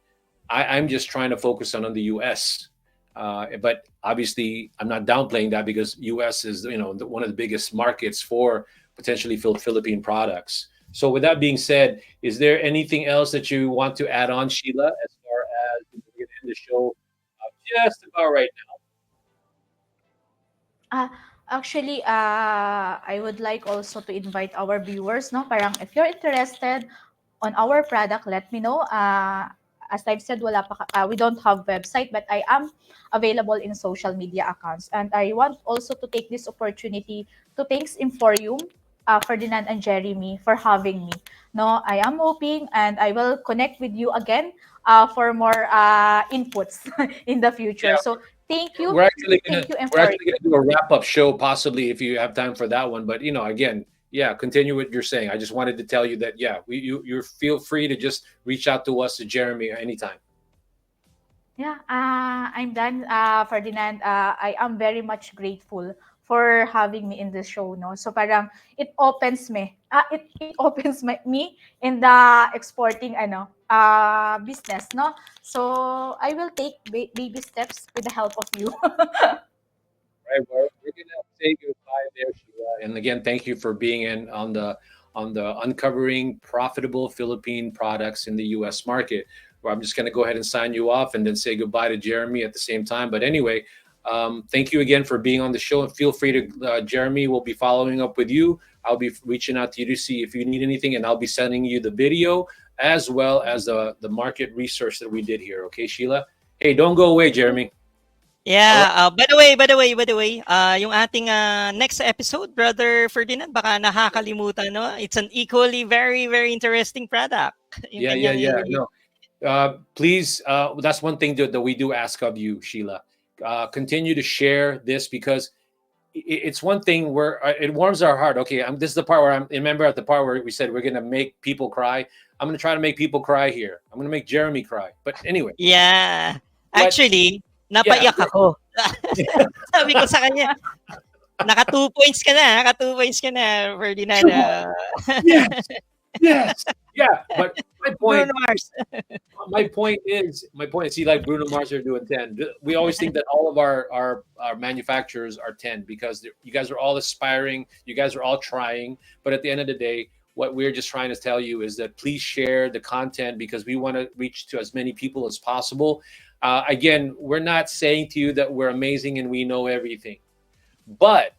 I'm just trying to focus on the U.S. But obviously, I'm not downplaying that, because U.S. is one of the biggest markets for potentially Philippine products. So with that being said, is there anything else that you want to add on, Sheila, as far as we're going to end the show just about right Ah, actually, I would like also to invite our viewers, no? Parang if you're interested on our product, let me know. As I've said, we don't have website, but I am available in social media accounts. And I want also to take this opportunity to thanks Emporium, Ferdinand and Jeremy for having me. No, I am hoping and I will connect with you again for more inputs in the future. now? So We're actually gonna thank you, we're Emporium. actually gonna do a wrap up show possibly if you have time for that one. But again, yeah, continue what you're saying. I just wanted to tell you that yeah, you feel free to just reach out to us, to Jeremy, anytime. Yeah, I'm done, Ferdinand. I am very much grateful for having me in this show, no? So parang it opens me in the exporting business, no? So I will take baby steps with the help of you. Right, we're gonna say goodbye there, Sheila. And again, thank you for being in on the uncovering profitable Philippine products in the U.S. market. Where I'm just gonna go ahead and sign you off, and then say goodbye to Jeremy at the same time. But anyway, thank you again for being on the show, and feel free to Jeremy will be following up with you. I'll be reaching out to you to see if you need anything, and I'll be sending you the video as well as the market research that we did here. Okay, Sheila. Hey, don't go away, Jeremy. All right. Yeah, by the way, yung ating next episode, Brother Ferdinand, baka nakakalimutan, no? It's an equally very, very interesting product. Yung kanyang Yeah. No, please, that's one thing that we do ask of you, Sheila. Continue to share this, because it's one thing where it warms our heart. Okay, this is the part where remember at the part where we said we're gonna make people cry. I'm gonna try to make people cry here. I'm gonna make Jeremy cry. But anyway, Yeah. what? Actually, Yeah, napaiyak ako. Sabi ko sa kanya, naka 2 points ka na, Ferdinand. yes, yes, yeah. But my point, Bruno Mars. my point. See, like Bruno Mars are doing 10. We always think that all of our manufacturers are 10 because you guys are all aspiring. You guys are all trying. But at the end of the day, what we're just trying to tell you is that please share the content, because we want to reach to as many people as possible. Again, we're not saying to you that we're amazing and we know everything, but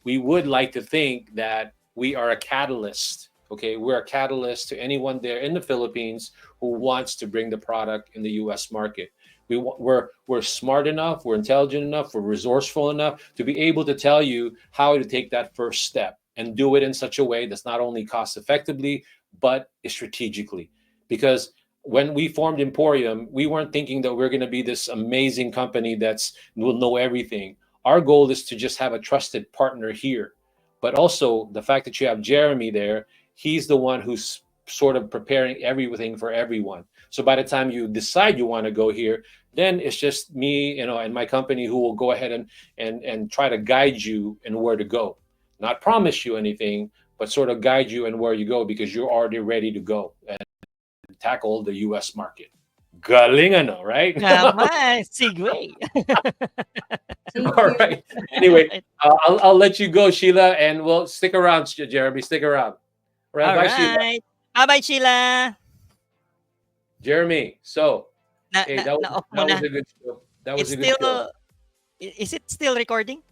we would like to think that we are a catalyst. Okay, we're a catalyst to anyone there in the Philippines who wants to bring the product in the U.S. market. We're smart enough, we're intelligent enough, we're resourceful enough to be able to tell you how to take that first step and do it in such a way that's not only cost effectively but strategically. Because when we formed Emporium, we weren't thinking that we're going to be this amazing company that's will know everything. Our goal is to just have a trusted partner here, but also the fact that you have Jeremy there, he's the one who's sort of preparing everything for everyone. So by the time you decide you want to go here, then it's just me, and my company who will go ahead and try to guide you in where to go. Not promise you anything, but sort of guide you in where you go, because you're already ready to go and tackle the U.S. market. Galing ano, right? Naman, segue. Thank All you. right. Anyway, I'll let you go, Sheila, and we'll stick around, Jeremy. Stick around. All right, All bye, Sheila. right. Bye-bye, Sheila. Jeremy. So, hey, Na-off mo that was na. a good show. That was It's a good show. still, is it still recording?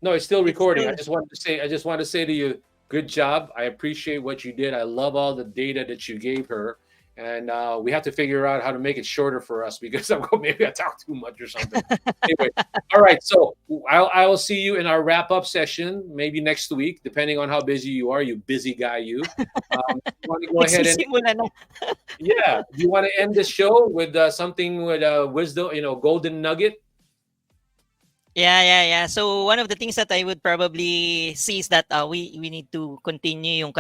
No, it's still It's recording. still, I just want to say to you, good job. I appreciate what you did. I love all the data that you gave her. And we have to figure out how to make it shorter for us, because maybe I talk too much or something. Anyway, all right. So I will see you in our wrap up session, maybe next week, depending on how busy you are. You busy guy, you. You want to go ahead and nagsisimula na. yeah. Do you want to end the show with something with wisdom, golden nugget? Yeah. So one of the things that I would probably see is that we need to continue yung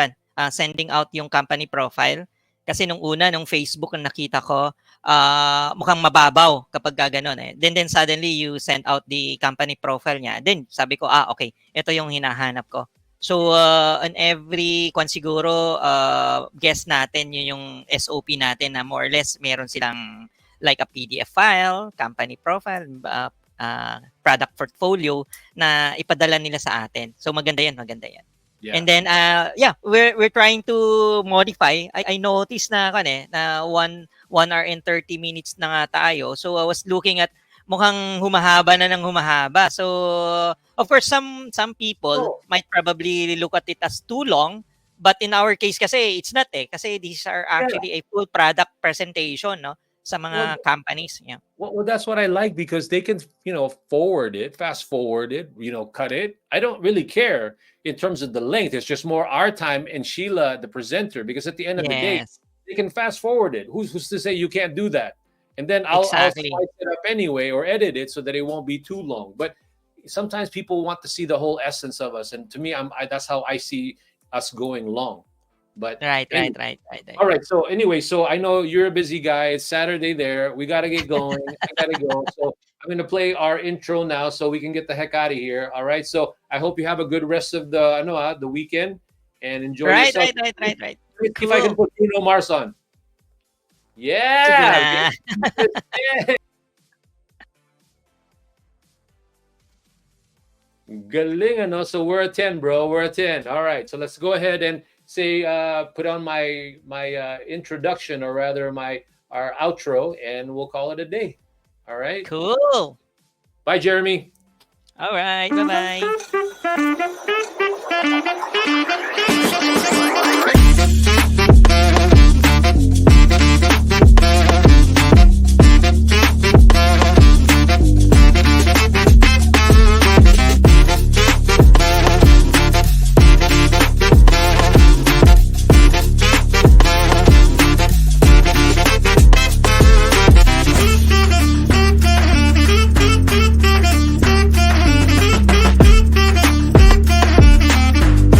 sending out yung company profile. Kasi nung Facebook ang nakita ko, mukhang mababaw kapag gano'n eh. Then suddenly you send out the company profile niya. Then sabi ko, okay, ito yung hinahanap ko. So on every siguro guess natin yun yung SOP natin na more or less meron silang like a PDF file, company profile, product portfolio na ipadala nila sa atin. So maganda yan. Yeah. And then we're trying to modify. I noticed na na 1 hour and 30 minutes na nga tayo. So I was looking at mukhang humahaba na ng humahaba. So of course some people might probably look at it as too long, but in our case kasi it's not kasi these are actually a full product presentation, no, sa mga companies. Yeah. Well, that's what I like, because they can, forward it, fast forward it, cut it. I don't really care in terms of the length. It's just more our time and Shiela, the presenter, because at the end of the day, they can fast forward it. Who's to say you can't do that? And then I'll spice it up anyway, or edit it so that it won't be too long. But sometimes people want to see the whole essence of us, and to me, that's how I see us going long. But right. All right. So anyway, so I know you're a busy guy. It's Saturday there. We got to get going. I got to go. So I'm going to play our intro now so we can get the heck out of here. All right. So I hope you have a good rest of the weekend and enjoy yourself. Right. If I can put Bruno Mars on. Yeah. Galing, ano? So we're at 10, bro. We're at 10. All right. So let's go ahead and say put on my introduction, or rather our outro, and we'll call it a day. All right. Cool. Bye, Jeremy. All right. Bye-bye.